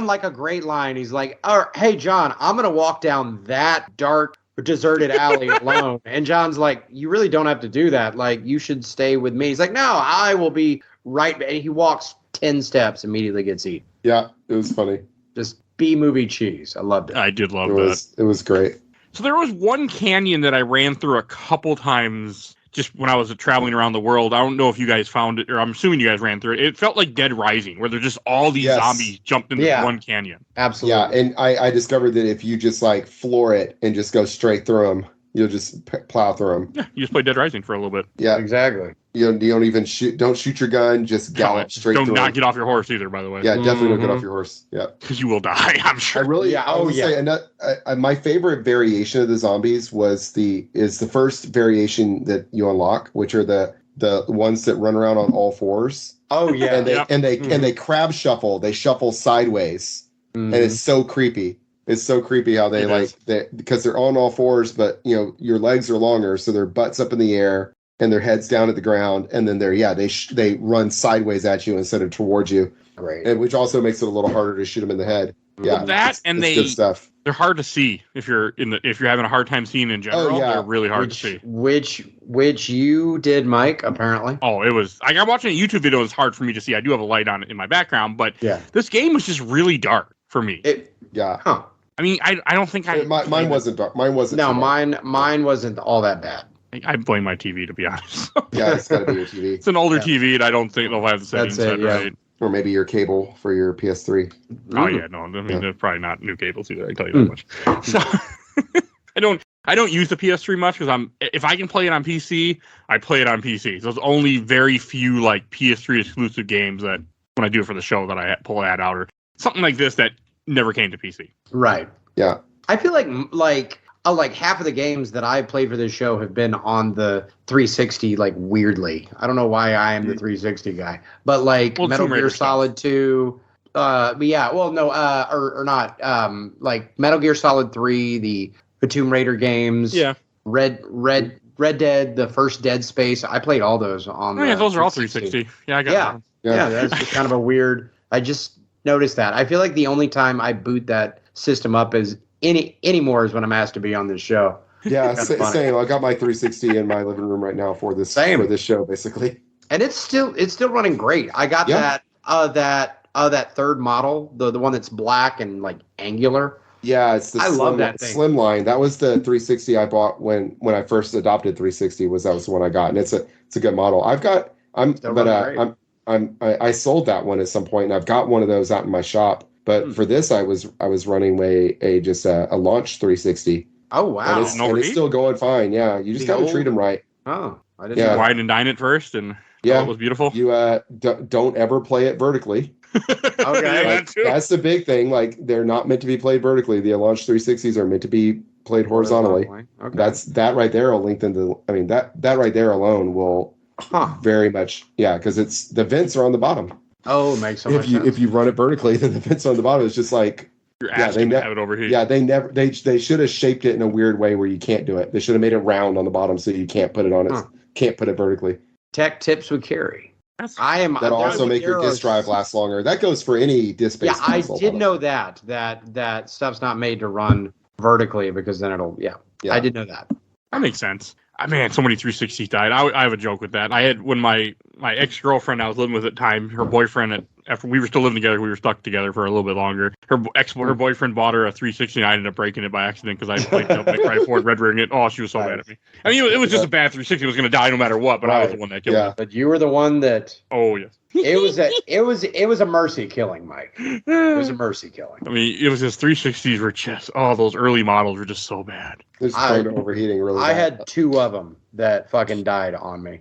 like a great line. He's like, "Hey John, I'm gonna walk down that dark, deserted alley alone." And John's like, "You really don't have to do that. Like, you should stay with me." He's like, "No, I will be right." And he walks 10 steps, immediately gets eaten. Yeah, it was funny. Just B-movie cheese. I loved it. I did love that. It was great. So there was one canyon that I ran through a couple times just when I was traveling around the world. I don't know if you guys found it, or I'm assuming you guys ran through it. It felt like Dead Rising, where there's just all these zombies jumped into one canyon. Absolutely. Yeah, and I discovered that if you just like floor it and just go straight through them, you'll just plow through them. Yeah, you just play Dead Rising for a little bit. Yeah, exactly. You don't even don't shoot your gun, just gallop straight through. Don't not get off your horse either, by the way. Yeah, definitely don't get off your horse. Yeah, because you will die, I'm sure. My favorite variation of the zombies is the first variation that you unlock, which are the ones that run around on all fours. Oh yeah, and they crab shuffle. They shuffle sideways, and it's so creepy. It's so creepy how they because they're on all fours, but your legs are longer, so their butts up in the air and their heads down at the ground, and then they run sideways at you instead of towards you. Right. And which also makes it a little harder to shoot them in the head. Yeah, it's good stuff. They're hard to see if you're having a hard time seeing in general. Oh, yeah. They're really hard to see. Which you did, Mike, apparently. Oh, it was. I'm watching a YouTube video. It's hard for me to see. I do have a light on in my background, but this game was just really dark for me. Huh. I mean, I don't think mine wasn't dark. Mine wasn't. No, mine wasn't all that bad. I blame my TV, to be honest. Yeah, it's got to be your TV. It's an older TV, and I don't think they'll have the settings set right. Or maybe your cable for your PS3. Oh yeah, no, I mean they're probably not new cables either. I can tell you that much. So I don't use the PS3 much because if I can play it on PC, I play it on PC. So there's only very few like PS3 exclusive games that when I do it for the show that I pull that out or something like this that never came to PC. Right. Yeah. I feel like half of the games that I played for this show have been on the 360, like weirdly. I don't know why I am the 360 guy, but like Metal Gear Solid 2, like Metal Gear Solid 3, the Tomb Raider games, Red Dead, the first Dead Space. I played all those on. Oh, yeah, those are all 360. Yeah, I got them. Yeah, that's just kind of a weird. I just noticed that. I feel like the only time I boot that system up is anymore is when I'm asked to be on this show. Yeah, same. I got my 360 in my living room right now for this show, basically. And it's still running great. I got that third model, the one that's black and like angular. Yeah, it's the Slimline. That was the 360 I bought when I first adopted 360. That was the one I got, and it's a good model. I sold that one at some point, and I've got one of those out in my shop. But for this, I was running a launch 360. Oh wow! And it's still going fine. Yeah, you just got to treat them right. Oh, I didn't. Wine and dine it first, and it was beautiful. You don't ever play it vertically. Okay, that's the big thing. Like they're not meant to be played vertically. The launch 360s are meant to be played horizontally. Okay. That right there will lengthen that right there alone will very much because it's the vents are on the bottom. Oh, it makes so much sense. If you run it vertically, then the vents on the bottom is just like you're asking to have it over here. Yeah, they should have shaped it in a weird way where you can't do it. They should have made it round on the bottom so you can't put it on it. Can't put it vertically. Tech tips with Kerry. That also make your disk drive last longer. That goes for any disk-based console. I did know that stuff's not made to run vertically because then it'll. Yeah. I did know that. That makes sense. Man, so many 360s died. I have a joke with that. I had when my ex-girlfriend I was living with at the time, her boyfriend after we were still living together, we were stuck together for a little bit longer. Her boyfriend bought her a 360, and I ended up breaking it by accident because I played Devil May Cry 4 Red Ring it. Oh, she was so mad at me. I mean, it was just a bad 360. It was going to die no matter what, but I was the one that killed it. But you were the one that. Oh yes. It was a mercy killing, Mike. It was a mercy killing. I mean, it was his 360s were just those early models were just so bad. There's prone to overheating really bad. I had 2 of them that fucking died on me.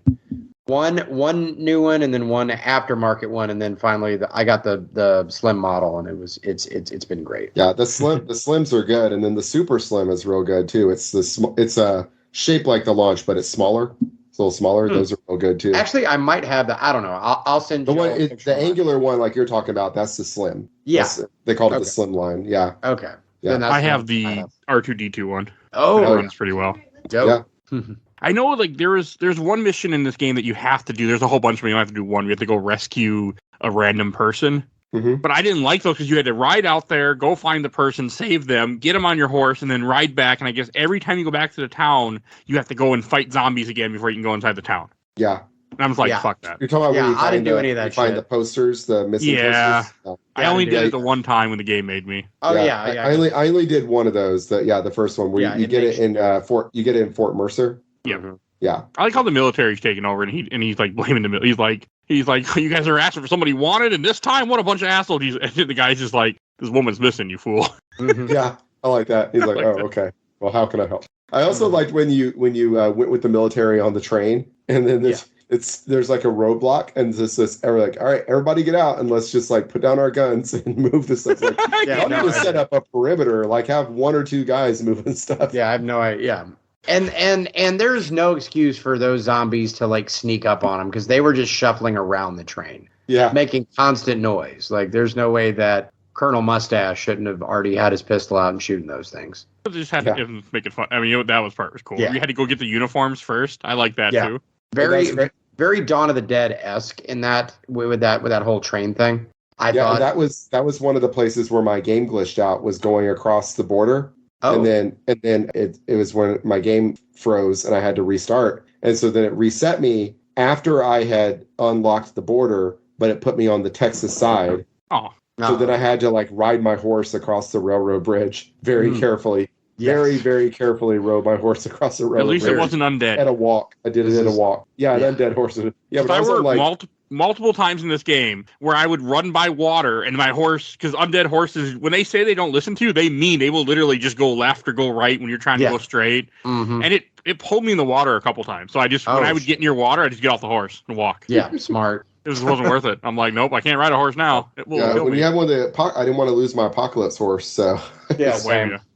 One new one, and then one aftermarket one, and then finally I got the slim model, and it's been great. Yeah, the slims are good, and then the super slim is real good too. It's a shape like the launch, but it's smaller. It's a little smaller. Those are real good too. Actually, I might have that. I don't know. I'll send you the angular one, like you're talking about. That's the slim. Yeah, they called it the slim line. Yeah. Okay. Yeah. I have the R2D2 one. Oh, that runs pretty well. Dope. Yeah. I know, like there's one mission in this game that you have to do. There's a whole bunch of them. You don't have to do one. You have to go rescue a random person. Mm-hmm. But I didn't like those because you had to ride out there, go find the person, save them, get them on your horse, and then ride back. And I guess every time you go back to the town, you have to go and fight zombies again before you can go inside the town. Yeah. And I was like, fuck that. You're talking about when you I didn't do any of that you find the posters, the missing posters? No. I only did it the one time when the game made me. Oh, yeah. I only did one of those. The first one where you get it in Fort Mercer. Yeah. Mm-hmm. Yeah. I like how the military's taking over and he's like blaming the military. He's like, you guys are asking for somebody wanted, and this time, what a bunch of assholes. And the guy's just like, this woman's missing, you fool. Mm-hmm. Yeah, I like that. He's like, okay. Well, how can I help? I also liked when you went with the military on the train, and then there's like a roadblock, and this all right, everybody get out, and let's just like put down our guns and move this stuff. Like, y'all need to set up a perimeter, like have 1 or 2 guys moving stuff. Yeah, I have no idea. And there's no excuse for those zombies to like sneak up on them because they were just shuffling around the train, making constant noise. Like there's no way that Colonel Mustache shouldn't have already had his pistol out and shooting those things. They just had to make it fun. I mean, that was cool. Yeah. You had to go get the uniforms first. I like that too. Very Dawn of the Dead-esque in that with that whole train thing. I thought that was one of the places where my game glitched out, was going across the border. Oh. And then it was when my game froze and I had to restart. And so then it reset me after I had unlocked the border, but it put me on the Texas side. Oh. So then I had to like ride my horse across the railroad bridge very carefully. Yes. Very, very carefully rode my horse across the railroad bridge. At least it wasn't undead. At a walk. I did it at a walk. Yeah, an undead horse. Yeah, but I was like multiple times in this game where I would run by water and my horse, because undead horses, when they say they don't listen to you, they will literally just go left or go right when you're trying to go straight. Mm-hmm. And it pulled me in the water a couple times. So when I would get near water, I just get off the horse and walk. Yeah, smart. It just wasn't worth it. I'm like, nope, I can't ride a horse now. It will kill me. You have one I didn't want to lose my apocalypse horse, so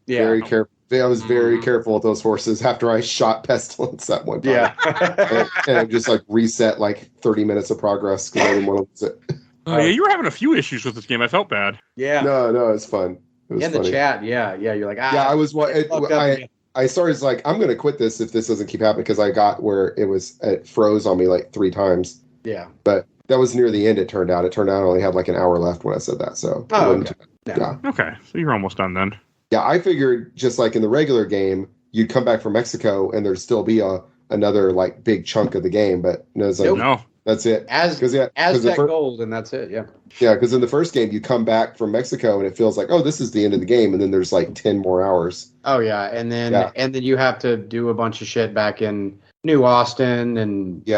very careful. I was very careful with those horses after I shot Pestilence that one time. Yeah. and just like reset like 30 minutes of progress because I didn't want to lose it. You were having a few issues with this game. I felt bad. Yeah. No, it's fun. It was in funny. The chat, you're like, I started like, I'm going to quit this if this doesn't keep happening, because I got where it froze on me like 3 times. Yeah. But that was near the end, it turned out. I only had like an hour left when I said that. So Okay. So you're almost done then. Yeah, I figured just like in the regular game, you'd come back from Mexico and there'd still be another like big chunk of the game, but it's like, no, that's it. Aztec Gold, and that's it. Yeah. Yeah, because in the first game, you come back from Mexico and it feels like, oh, this is the end of the game, and then there's like 10 more hours. Oh yeah, and then you have to do a bunch of shit back in New Austin and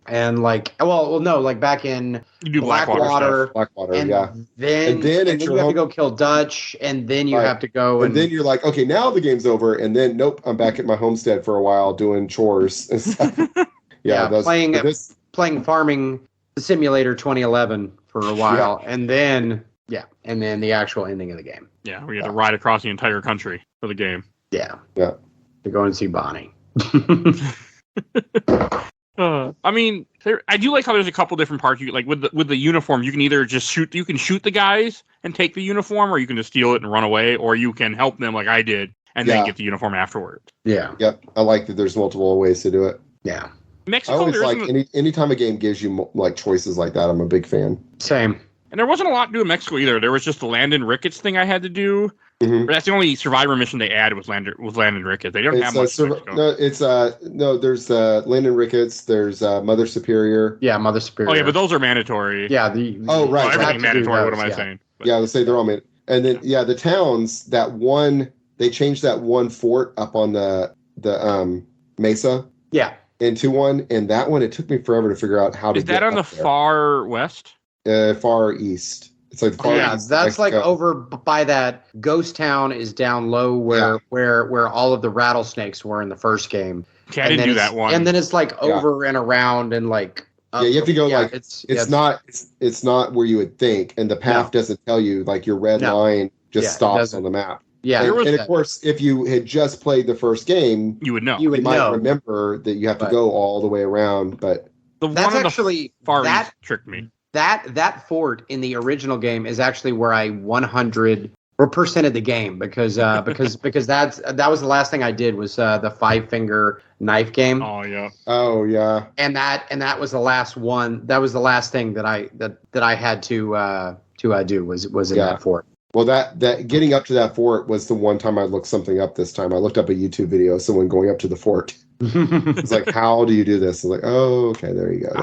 and like like back in you do Blackwater, and then you have to go kill Dutch, and then you have to go and then you're like, okay, now the game's over, and then nope, I'm back at my homestead for a while doing chores and stuff. Playing Farming Simulator 2011 for a while, and then the actual ending of the game. Yeah, we had to ride across the entire country for the game. Yeah. To go and see Bonnie. I mean, I do like how there's a couple different parts. You like with the uniform, you can either just shoot the guys and take the uniform, or you can just steal it and run away, or you can help them like I did and then get the uniform afterward. Yeah. Yep. I like that there's multiple ways to do it. Yeah. Mexico, I always like anytime a game gives you like choices like that, I'm a big fan. Same. And there wasn't a lot to do in Mexico either. There was just the Landon Ricketts thing I had to do. That's the only Survivor mission they added with Landon Ricketts. They don't have much. There's Landon Ricketts. There's Mother Superior. Yeah, Mother Superior. Oh yeah, but those are mandatory. Yeah. Right. Well, everything mandatory. What am I saying? But, yeah, let's say they're all mandatory. And then the towns. That one, they changed that one fort up on the mesa. Yeah. Into one, and that one, it took me forever to figure out how to. Is that on the far west? Far east. It's like far east. That's like over by that ghost town is down low where all of the rattlesnakes were in the first game. Okay, I didn't do that one. And then it's like over and around and like. You have to go it's not where you would think, and the path doesn't tell you. Like your red line just stops on the map. Yeah, and of course, if you had just played the first game, you would know. You might remember that you have to go all the way around. But that's actually far east tricked me. That fort in the original game is actually where I 100%ed the game because that was the last thing I did was the 5-finger knife game. Oh yeah. And that was the last one. That was the last thing that I had to do was in that fort. Well, that getting up to that fort was the one time I looked something up this time. I looked up a YouTube video of someone going up to the fort. It's like, how do you do this? I'm like, oh, okay, there you go.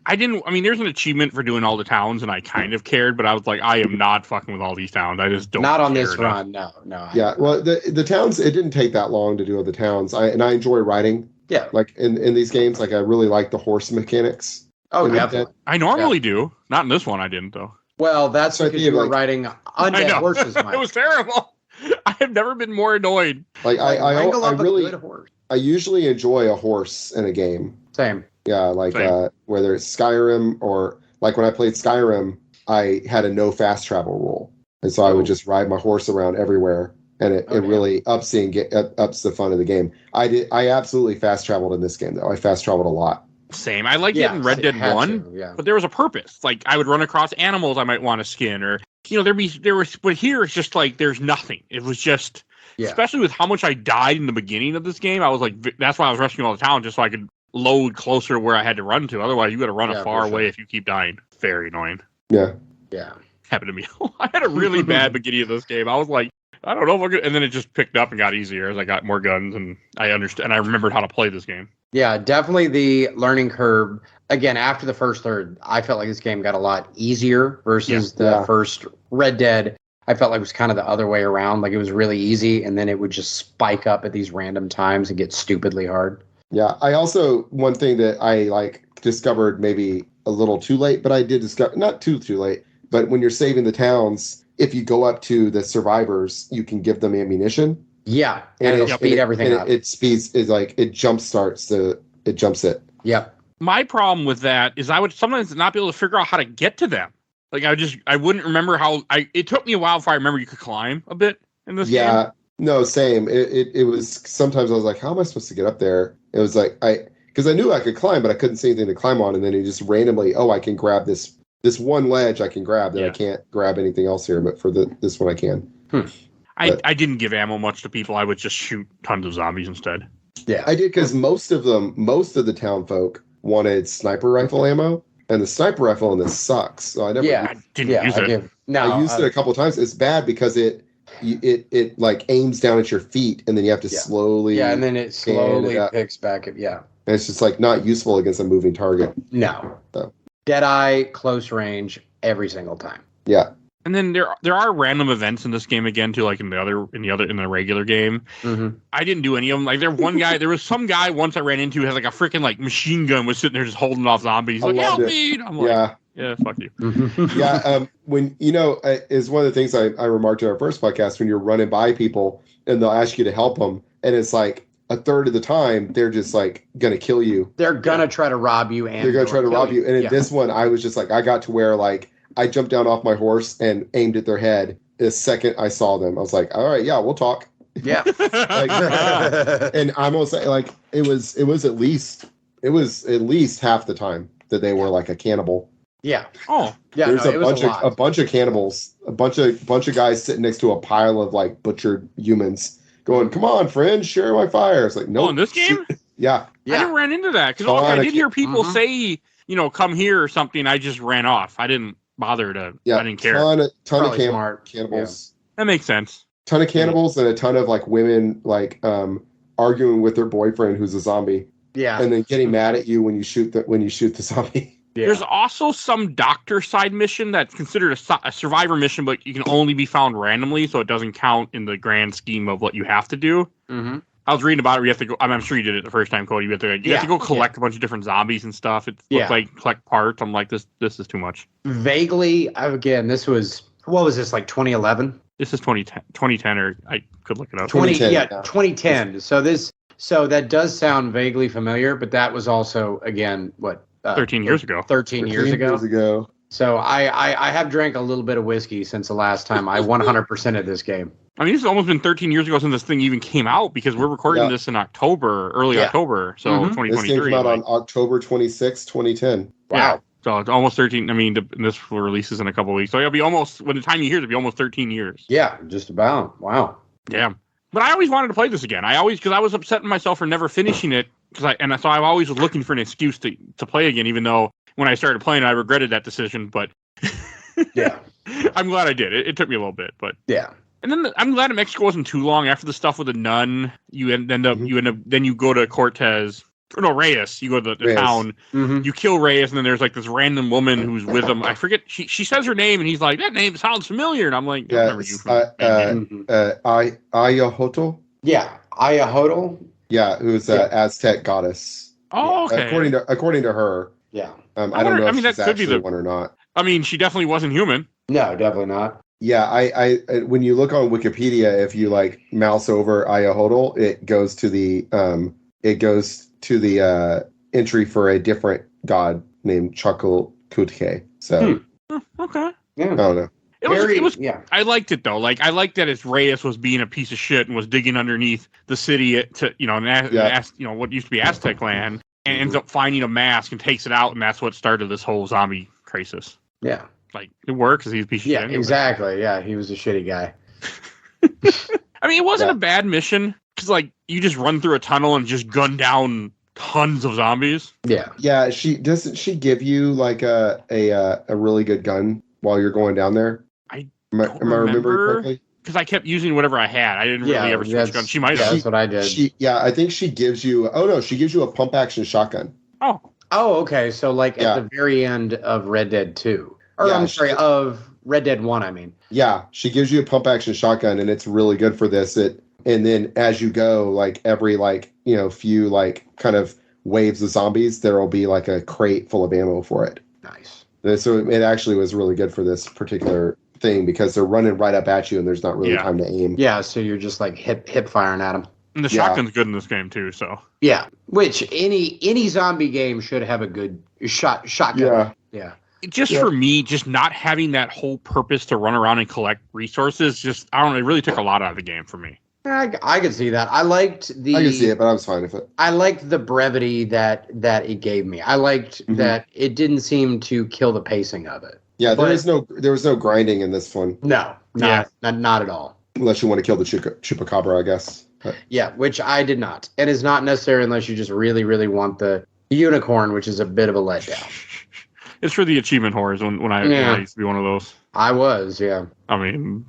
I didn't. I mean, there's an achievement for doing all the towns, and I kind of cared, but I was like, I am not fucking with all these towns. I just don't. Not on this run, no. Yeah, well, the towns. It didn't take that long to do all the towns. I enjoy riding. Yeah, like in these games, like I really like the horse mechanics. Oh, definitely. I normally do. Not in this one, I didn't though. Well, that's because you were riding undead horses, Mike. It was terrible. I have never been more annoyed. Like I usually enjoy a horse in a game. Same. Yeah, like whether it's Skyrim or like when I played Skyrim, I had a no fast travel rule, and so I would just ride my horse around everywhere, and it really ups the fun of the game. I absolutely fast traveled in this game though. I fast traveled a lot. Same. I liked it in Red Dead 1, but there was a purpose. Like I would run across animals I might want to skin, or but here it's just like there's nothing. It was just, especially with how much I died in the beginning of this game. I was like, that's why I was rescuing all the town just so I could load closer to where I had to run to. Otherwise, you got to run a far way if you keep dying. Very annoying. Yeah. Happened to me. I had a really bad beginning of this game. I was like, I don't know if I'm good. And then it just picked up and got easier as I got more guns and I understood and I remembered how to play this game. Yeah, definitely the learning curve. Again, after the first third, I felt like this game got a lot easier versus the first Red Dead. I felt like it was kind of the other way around. Like it was really easy, and then it would just spike up at these random times and get stupidly hard. Yeah, I also, one thing that I discovered maybe a little too late, but I did discover, not too late, but when you're saving the towns, if you go up to the survivors, you can give them ammunition. Yeah, and it'll speed everything up. It speeds, it jumps it. Yep. My problem with that is I would sometimes not be able to figure out how to get to them. Like I wouldn't remember how it took me a while before I remember you could climb a bit in this game. Yeah, no, same. It was, sometimes I was like, how am I supposed to get up there? It was like, because I knew I could climb, but I couldn't see anything to climb on. And then it just randomly, I can grab this one ledge I can grab that I can't grab anything else here, but for this one I can. I didn't give ammo much to people. I would just shoot tons of zombies instead. Yeah, I did, because most of the town folk wanted sniper rifle ammo, and the sniper rifle in this sucks. So I never. I didn't use it. I used it a couple of times. It's bad because it like aims down at your feet, and then you have to slowly. Yeah, and then it slowly picks back up. Yeah, and it's just like not useful against a moving target. No. So. Deadeye, close range, every single time. Yeah. And then there are random events in this game again too, like in the regular game. Mm-hmm. I didn't do any of them. Like there was some guy once I ran into who had like a freaking like machine gun, was sitting there just holding off zombies. He's like, help me! And I'm like, yeah, fuck you. Yeah, when is one of the things I remarked in our first podcast, when you're running by people and they'll ask you to help them, and it's like a third of the time they're just like gonna kill you. They're gonna try to rob you, and they're gonna try to rob you. And in this one, I was just like, I got to where like I jumped down off my horse and aimed at their head the second I saw them. I was like, all right, yeah, we'll talk. Yeah. And I'm almost like it was at least half the time that they were like a cannibal. Yeah. Oh. Yeah. There's a bunch of cannibals, a bunch of guys sitting next to a pile of like butchered humans, going, "Come on, friend, share my fire." It's like, no. Oh, in this game? Yeah. I never ran into that because I did hear people say, come here or something. I just ran off. I didn't bother to. I didn't care. Ton of cannibals. That makes sense. ton of cannibals and a ton of like women like arguing with their boyfriend who's a zombie. Yeah. And then getting mad at you when you shoot the zombie. Yeah. There's also some doctor side mission that's considered a survivor mission, but you can only be found randomly, so it doesn't count in the grand scheme of what you have to do. Mm-hmm. I was reading about it. You have to go. I'm sure you did it the first time, Cody. You have to go collect a bunch of different zombies and stuff. It looked like collect parts. I'm like, this is too much. Vaguely, again, what was this, like 2011? This is 2010, or I could look it up. 2010. So that does sound vaguely familiar, but that was also, again, what? 13 years ago. 13 years ago. So I have drank a little bit of whiskey since the last time I 100%ed this game. I mean, it's almost been 13 years ago since this thing even came out, because we're recording this in early October, so 2023. This game came out on October 26, 2010. Wow. Yeah. So it's almost 13. I mean, this releases in a couple of weeks. So it'll be almost, when the time you hear it, it'll be almost 13 years. Yeah, just about. Wow. Yeah. But I always wanted to play this again. Because I was upsetting myself for never finishing it. So I always was looking for an excuse to play again, even though when I started playing, I regretted that decision. But yeah, I'm glad I did. It took me a little bit, but yeah. And then I'm glad Mexico wasn't too long after the stuff with the nun. Then you go to Cortez. Or no, Reyes. You go to the town. Mm-hmm. You kill Reyes, and then there's like this random woman who's with him. I forget. She says her name, and he's like, "That name sounds familiar." And I'm like, "I remember you from Ayahoto. Yeah, Ayahoto. Yeah, who's an Aztec goddess. Oh, okay. According to her. Yeah. I don't know if she's actually the one or not. I mean, she definitely wasn't human. No, definitely not. Yeah, I when you look on Wikipedia, if you like mouse over Ayahoto, it goes to the entry for a different god named Chakotay. So okay. Yeah. I don't know. It was I liked it though. Like I liked that Reyes was being a piece of shit and was digging underneath the city to what used to be Aztec land, and ends up finding a mask and takes it out, and that's what started this whole zombie crisis. Yeah. Like it works because he's a piece of shit. Yeah, anyway. exactly. Yeah, he was a shitty guy. I mean, it wasn't a bad mission because like you just run through a tunnel and just gun down tons of zombies. Yeah. Yeah. Doesn't she give you like a really good gun while you're going down there? Am I remembering correctly? Because I kept using whatever I had. I didn't really ever switch guns. She might have. That's what I did. I think she gives you. Oh no, she gives you a pump action shotgun. Oh, okay. So like at the very end of Red Dead 2, or I'm sorry, of Red Dead 1. I mean. Yeah, she gives you a pump action shotgun, and it's really good for this. And then as you go, like every few kind of waves of zombies, there will be like a crate full of ammo for it. Nice. So it actually was really good for this particular thing because they're running right up at you and there's not really time to aim. Yeah, so you're just like hip firing at them. And the shotgun's good in this game too, so. Yeah, which any zombie game should have a good shotgun. Yeah. For me, just not having that whole purpose to run around and collect resources, it really took a lot out of the game for me. I could see that. I can see it, but I was fine with it. I liked the brevity that it gave me. I liked that it didn't seem to kill the pacing of it. Yeah, there was no grinding in this one. No, not at all. Unless you want to kill the chupacabra, I guess. But. Yeah, which I did not. And it's not necessary unless you just really, really want the unicorn, which is a bit of a letdown. It's for the achievement whores when I used to be one of those. I was, yeah. I mean,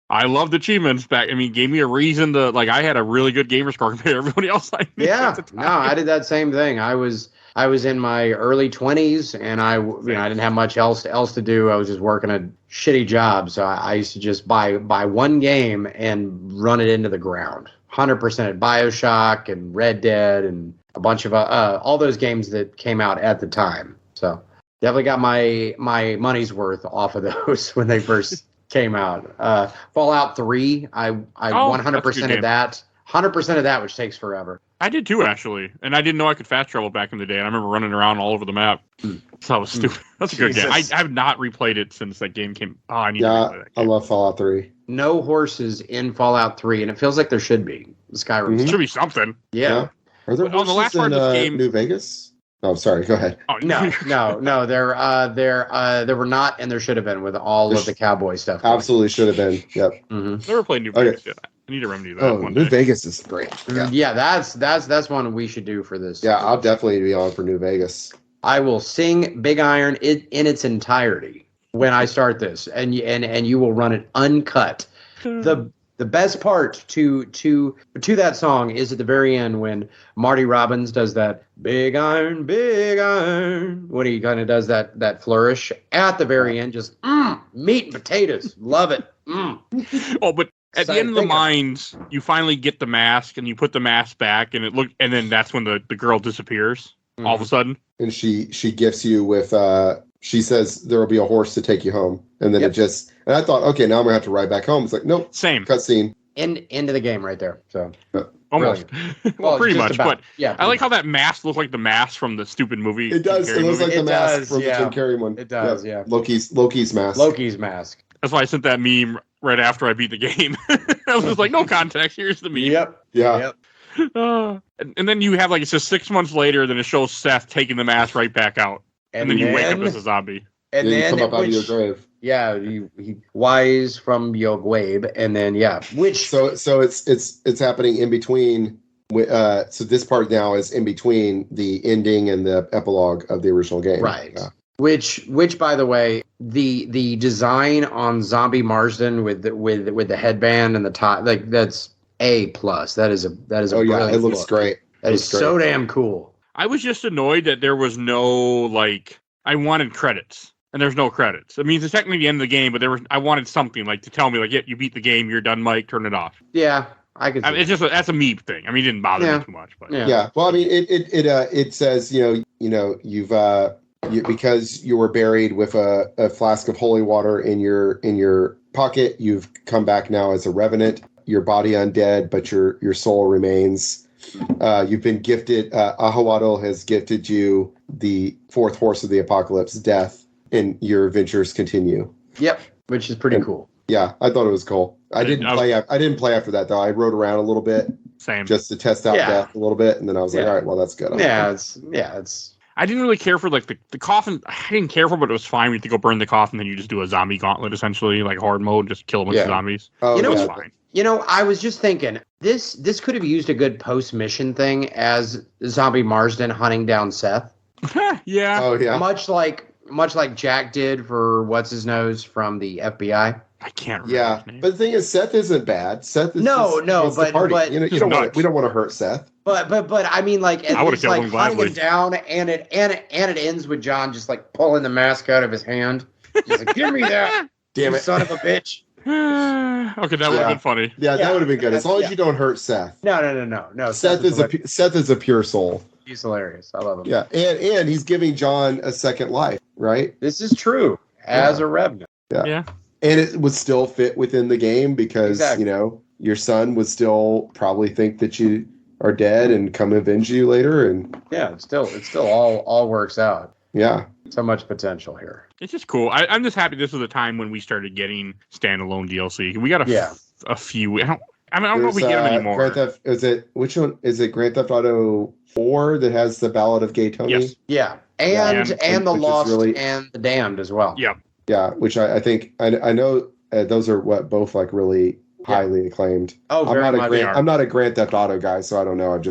I loved achievements back. I mean, gave me a reason to, like, I had a really good gamer score compared to everybody else I knew. Yeah, no, I did that same thing. I was in my early 20s, and I didn't have much else to do. I was just working a shitty job, so I used to just buy one game and run it into the ground. 100% at BioShock and Red Dead and a bunch of all those games that came out at the time. So definitely got my money's worth off of those when they first came out. Fallout 3, I 100% of that. 100% of that, which takes forever. I did too, actually, and I didn't know I could fast travel back in the day. And I remember running around all over the map. So that was stupid. That's a good game. I have not replayed it since that game came. Oh, I need to replay that game. I love Fallout 3. No horses in Fallout 3, and it feels like there should be. Skyrim. There should be something. Yeah. Are there horses the last part in of this game, New Vegas? Oh, sorry. Go ahead. Oh, no. There were not, and there should have been with all of the cowboy stuff. Absolutely should have been. Yep. Never played New Vegas yet. I need to remedy that. Oh, New Vegas is great. Yeah, that's one we should do for this. Yeah, I'll definitely be on for New Vegas. I will sing Big Iron in its entirety when I start this, and you will run it uncut. The The best part to that song is at the very end when Marty Robbins does that big iron, when he kind of does that flourish at the very end, just meat and potatoes. Love it. Oh, but at the end of the mines, you finally get the mask and you put the mask back, and and then that's when the girl disappears all of a sudden. And she gifts you with she says there will be a horse to take you home, and then and I thought, okay, now I'm gonna have to ride back home. It's like, nope, same cutscene. Into the game right there. So almost, well, pretty much. About, but I like how that mask looks like the mask from the stupid movie. It does. It looks like the mask from the Jim Carrey one. It does. Yeah. Loki's mask. Loki's mask. That's why I sent that meme right after I beat the game. I was just like, no context. Here's the meme. Yep. Yeah. Yep. And then you have it says 6 months later, then it shows Seth taking the mask right back out. And then you wake up as a zombie. And then you come up out of your grave. Yeah, he wise from your grave, and then so it's happening in between. So this part now is in between the ending and the epilogue of the original game, right? Yeah. Which by the way, the design on Zombie Marsden with the headband and the top, like that's A+. That is a oh yeah, it looks great. That is so damn cool. I was just annoyed that there was no I wanted credits. And there's no credits. I mean, it's technically the end of the game, but I wanted something to tell me yeah, you beat the game, you're done, Mike, turn it off. Yeah, I could. It's just that's a me thing. I mean, it didn't bother me too much, but yeah. Well, I mean, it says you've because you were buried with a flask of holy water in your pocket. You've come back now as a revenant. Your body undead, but your soul remains. You've been gifted. Ahuatl has gifted you the fourth horse of the apocalypse, death. And your adventures continue. Yep, which is pretty cool. Yeah, I thought it was cool. I didn't play after that though. I rode around a little bit, just to test out death a little bit, and then I was like, all right, well that's good. It's. I didn't really care for the coffin. I didn't care for, but it was fine. We had to go burn the coffin, then you just do a zombie gauntlet essentially, like hard mode, just kill a bunch of zombies. Oh, it was fine. I was just thinking this could have used a good post mission thing as Zombie Marsden hunting down Seth. Yeah. Oh yeah. Much like Jack did for what's his nose from the FBI. I can't remember his name. But the thing is, Seth isn't bad. Seth is but we don't want to hurt Seth. But I mean, I would have killed him gladly. Him down, and it ends with John just pulling the mask out of his hand. He's like, "Give me that, damn it, son of a bitch." Okay, that would have been funny. Yeah, that would have been good as long as you don't hurt Seth. No. Seth is a pure soul. He's hilarious. I love him. Yeah, and he's giving John a second life, right? This is true as a revenant. Yeah. And it would still fit within the game because, your son would still probably think that you are dead and come avenge you later. And yeah, it still all works out. Yeah. So much potential here. It's just cool. I'm just happy this was a time when we started getting standalone DLC. We got a few. I don't know if we get them anymore. Grand Theft, which one? Is it Grand Theft Auto 4 that has the Ballad of Gay Tony? Yes. Yeah. And the Lost and the Damned as well. Yep. Yeah, which I think I know those are both really highly acclaimed. Oh, I'm not a Grand Theft Auto guy, so I don't know.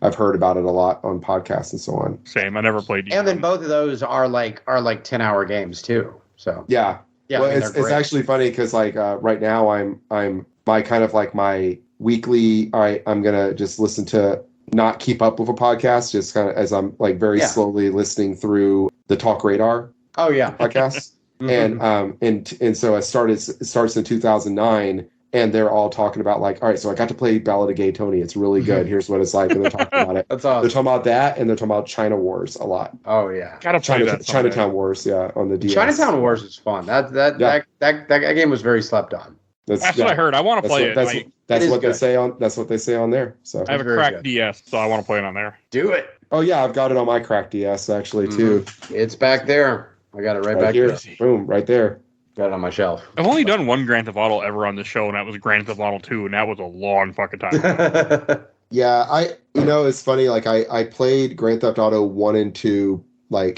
I've heard about it a lot on podcasts and so on. Same. I never played. And then both of those are 10-hour games too. So yeah. Well, it's actually funny because right now I'm my kind of my weekly. I'm gonna just listen to, not keep up with a podcast, just kind of as I'm very slowly listening through the Talk Radar. Oh yeah, podcasts. Mm-hmm. And so it starts in 2009, and they're all talking about all right, so I got to play Ballad of Gay Tony. It's really good. Here's what it's like, and they're talking about it. That's awesome. They're talking about that, and they're talking about China Wars a lot. Oh yeah, gotta play that. Chinatown Wars, on the DS. Chinatown Wars is fun. That game was very slept on. That's what I heard. I want to play it. That's what they say on there. So I have a cracked DS, so I want to play it on there. Do it. Oh yeah, I've got it on my cracked DS actually too. It's back there. I got it right back here. Boom, right there. Got it on my shelf. I've only done one Grand Theft Auto ever on this show, and that was Grand Theft Auto 2, and that was a long fucking time. Yeah, it's funny. I played Grand Theft Auto 1 and 2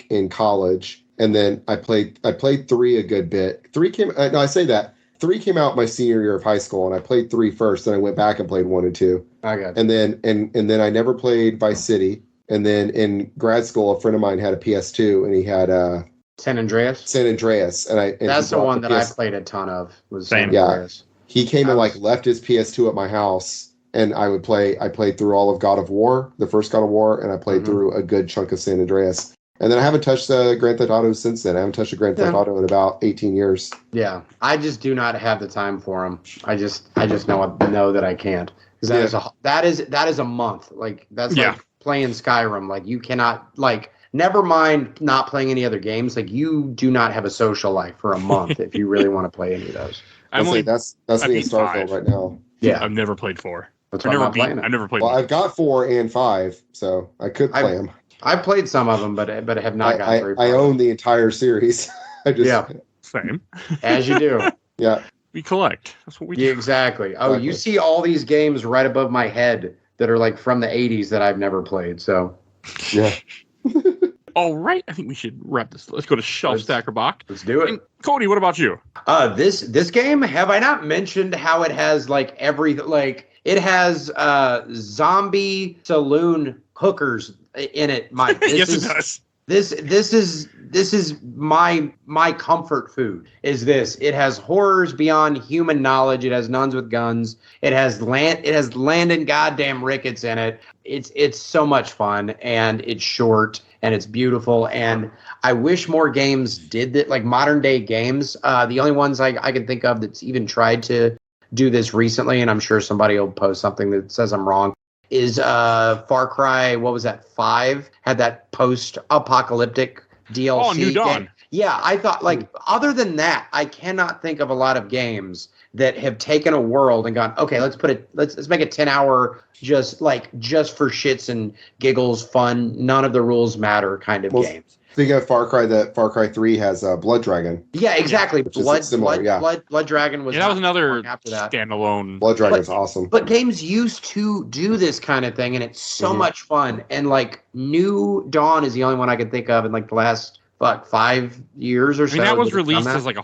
in college, and then I played 3 a good bit. 3 came. No, I say that 3 came out my senior year of high school, and I played 3 first, and I went back and played 1 and 2. I got. And then I never played Vice City, and then in grad school, a friend of mine had a PS2, and he had San Andreas, and that's the one that I played a ton of. Was San Andreas. he came and like left his PS2 at my house, and I played through all of God of War, the first God of War, and I played through a good chunk of San Andreas. And then I haven't touched Grand Theft Auto since then. I haven't touched a Grand Theft Auto in about 18 years. Yeah, I just do not have the time for them. I just know that I can't, because that is a month. Like that's like playing Skyrim. Like you cannot, like, never mind not playing any other games. Like you do not have a social life for a month if you really want to play any of those. That's me in Starfield right now. Yeah, I've never played 4. I've never played. Well, I've got 4 and 5, so I could play them. I've played some of them, but have not gotten very far. I own the entire series. Same. As you do. Yeah. We collect. That's what we do. Yeah, exactly. Oh, you see all these games right above my head that are like from the 80s that I've never played. So, yeah. All right. I think we should wrap this. Let's go to Shelf Stacker Bach. Let's do it. And Cody, what about you? This game, have I not mentioned how it has like it has zombie saloon hookers in it, Mike. Yes, it does. This is my comfort food. Is this? It has horrors beyond human knowledge. It has nuns with guns. It has Landon goddamn Ricketts in it. It's so much fun, and it's short, and it's beautiful, and I wish more games did that, like modern day games. The only ones I can think of that's even tried to do this recently, and I'm sure somebody will post something that says I'm wrong, is Far Cry, what was that, 5? Had that post-apocalyptic DLC. Oh, New Dawn. Game. Yeah, I thought, like, other than that, I cannot think of a lot of games that have taken a world and gone, okay, let's make a 10-hour just for shits and giggles, fun, none of the rules matter kind of games. Speaking of Far Cry, Far Cry 3 has Blood Dragon. Yeah, exactly. Blood Dragon was. Yeah, that was another after that. standalone. Blood Dragon's awesome. But games used to do this kind of thing, and it's so much fun. And like New Dawn is the only one I can think of in like the last 5 years or so. I mean, that was released as like a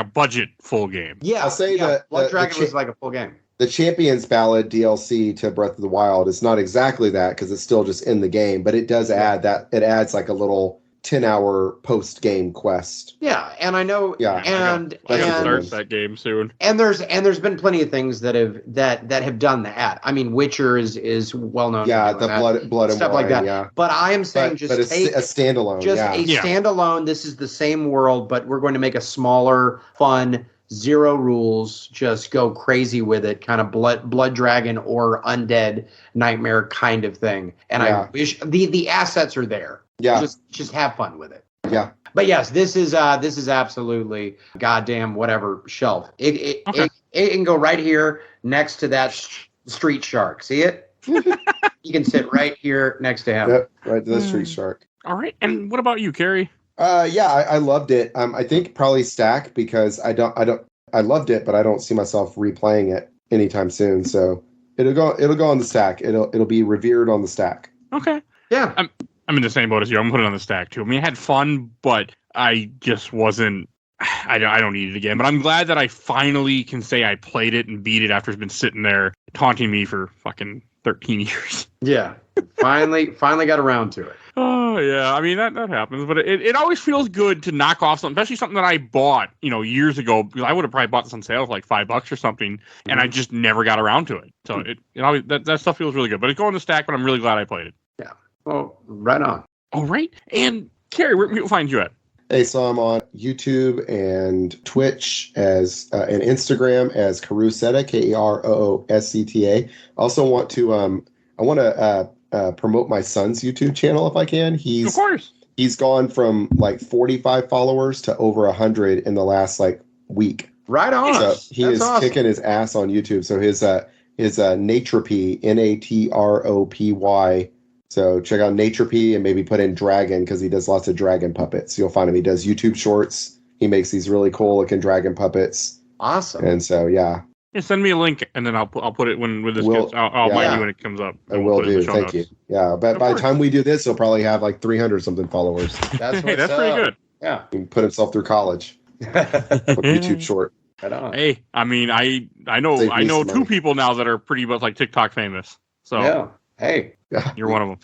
budget full game. Yeah, I'll say that Blood Dragon was like a full game. The Champions Ballad DLC to Breath of the Wild is not exactly that because it's still just in the game, but it does add that. It adds like a little 10-hour post-game quest. Yeah, and I know. Yeah, and I gotta start that game soon. And there's been plenty of things that have done that. I mean, Witcher is well known. Yeah, the blood and stuff wine, like that. Yeah. But I am saying take a standalone. Standalone. This is the same world, but we're going to make a smaller, fun, zero rules, just go crazy with it, kind of blood dragon or undead nightmare kind of thing. And I wish the assets are there. Yeah. Just have fun with it. Yeah. But yes, this is absolutely goddamn whatever shelf. It can go right here next to that street shark. See it? You can sit right here next to him. Yep, right to the street shark. All right. And what about you, Kerry? I loved it. I think probably Stack because I loved it, but I don't see myself replaying it anytime soon. So it'll go on the Stack. It'll be revered on the Stack. Okay. Yeah. I'm in the same boat as you. I'm putting it on the Stack too. I mean, I had fun, but I just wasn't. I don't need it again. But I'm glad that I finally can say I played it and beat it after it's been sitting there taunting me for fucking 13 years. Yeah. Finally got around to it. Oh yeah, I mean that happens, but it always feels good to knock off something, especially something that I bought, years ago. Because I would have probably bought this on sale for like $5 or something, and I just never got around to it. So that stuff feels really good. But it's going to Stack, but I'm really glad I played it. Yeah. Well, right on. All right, and Kerry, where can people find you at? Hey, so I'm on YouTube and Twitch and Instagram as Karooseta, KEROOSCTA. Also want to promote my son's YouTube channel if I can. Of course. He's gone from like 45 followers to over 100 in the last like week. Right on. So he is kicking his ass on YouTube. So his Natropy, NATROPY. So check out Natropy and maybe put in Dragon because he does lots of dragon puppets. You'll find him. He does YouTube shorts. He makes these really cool looking dragon puppets. Awesome. And so yeah. Yeah, send me a link and then I'll put it with this. I'll mind you when it comes up. I will do. Thank you. Yeah, but by the time we do this, he'll probably have like 300 something followers. That's pretty good. Yeah, he can put himself through college. YouTube short. Right on. Hey, I mean, I know two people now that are pretty much like TikTok famous. So yeah. Hey, you're one of them.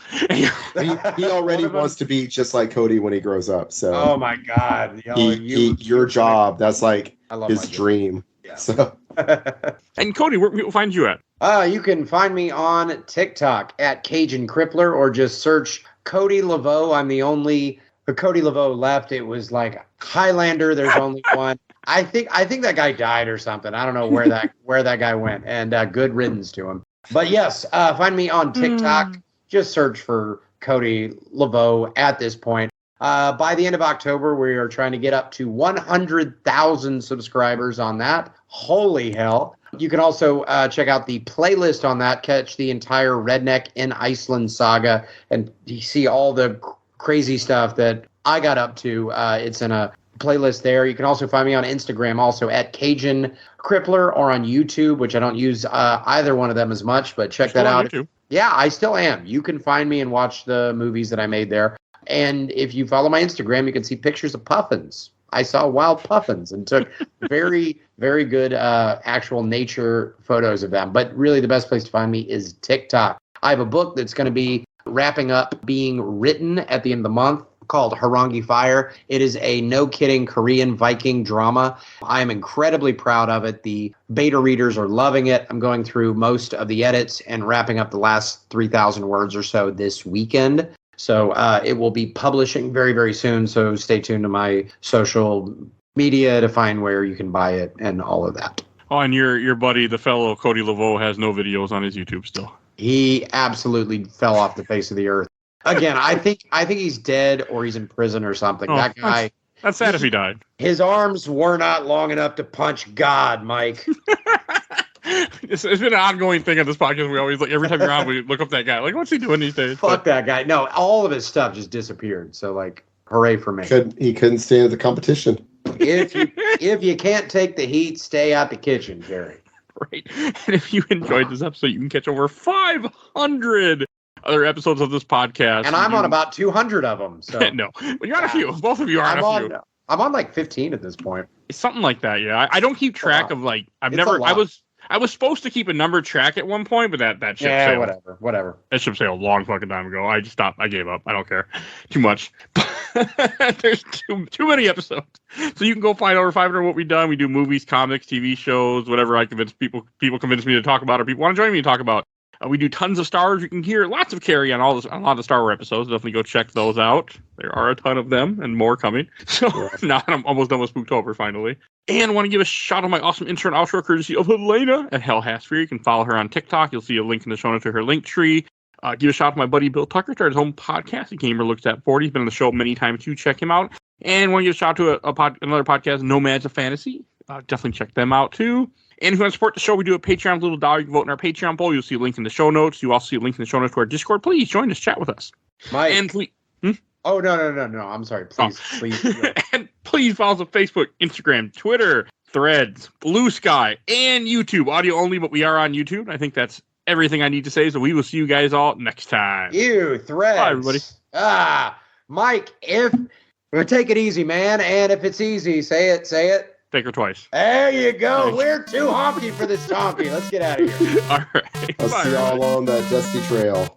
he already wants to be just like Cody when he grows up. So oh my God, your job. That's like his dream. Yeah. So And Cody, where can people find you at? You can find me on TikTok at Cajun Crippler, or just search Cody Laveau. I'm the only Cody Laveau left. It was like Highlander. There's only one. I think that guy died or something. I don't know where that guy went. And good riddance to him. But yes, find me on TikTok. Just search for Cody Laveau at this point. By the end of October, we are trying to get up to 100,000 subscribers on that. Holy hell. You can also check out the playlist on that, catch the entire Redneck in Iceland saga, and you see all the crazy stuff that I got up to. It's in a playlist there. You can also find me on Instagram, also at Cajun Crippler, or on YouTube, which I don't use either one of them as much, but check that out. Yeah, I still am. You can find me and watch the movies that I made there. And if you follow my Instagram, you can see pictures of puffins. I saw wild puffins and took very, very good actual nature photos of them. But really the best place to find me is TikTok. I have a book that's going to be wrapping up being written at the end of the month called Harangi Fire. It is a no-kidding Korean Viking drama. I am incredibly proud of it. The beta readers are loving it. I'm going through most of the edits and wrapping up the last 3,000 words or so this weekend. So it will be publishing very, very soon. So stay tuned to my social media to find where you can buy it and all of that. Oh, and your buddy, the fellow Cody Laveau, has no videos on his YouTube still. He absolutely fell off the face of the earth. Again, I think he's dead or he's in prison or something. Oh, that guy. That's sad if he died. His arms were not long enough to punch God, Mike. It's been an ongoing thing on this podcast. We always, like, every time you're on, we look up that guy. Like, what's he doing these days? Fuck that guy. No, all of his stuff just disappeared. So, like, hooray for me. He couldn't stand the competition. If you can't take the heat, stay out the kitchen, Kerry. Right. And if you enjoyed this episode, you can catch over 500 other episodes of this podcast. And I'm on about 200 of them. So no, but you're on a few. Both of you are on a few. I'm on like 15 at this point. It's something like that. Yeah, I don't keep track of, like, I was supposed to keep a number track at one point, but that ship sailed. Whatever. That ship sailed a long fucking time ago. I just stopped. I gave up. I don't care too much. There's too many episodes, so you can go find over 500 what we've done. We do movies, comics, TV shows, whatever I convince people convince me to talk about, or people want to join me to talk about. We do tons of Star Wars. You can hear lots of Kerry on a lot of the Star Wars episodes. Definitely go check those out. There are a ton of them and more coming. So now I'm almost done with Spooktober finally. And I want to give a shout out to my awesome intro and outro courtesy of Helena at Hell Has Free. You can follow her on TikTok. You'll see a link in the show notes to her link tree. Give a shout out to my buddy Bill Tucker, started his own podcast, The Gamer Looks at 40. He's been on the show many times too. Check him out. And want to give a shout out to another podcast, Nomads of Fantasy. Definitely check them out too. And if you want to support the show, we do a Patreon little dollar. You can vote in our Patreon poll. You'll see a link in the show notes. You also see a link in the show notes to our Discord. Please join us, chat with us. Mike. And please. Oh, no. I'm sorry. Please. And please follow us on Facebook, Instagram, Twitter, Threads, Blue Sky, and YouTube. Audio only, but we are on YouTube. I think that's everything I need to say. So we will see you guys all next time. Threads. Bye, everybody. Mike, take it easy, man. And if it's easy, say it. Take her twice. There you go. We're too honky for this donkey. Let's get out of here. All right. I'll see y'all on that dusty trail.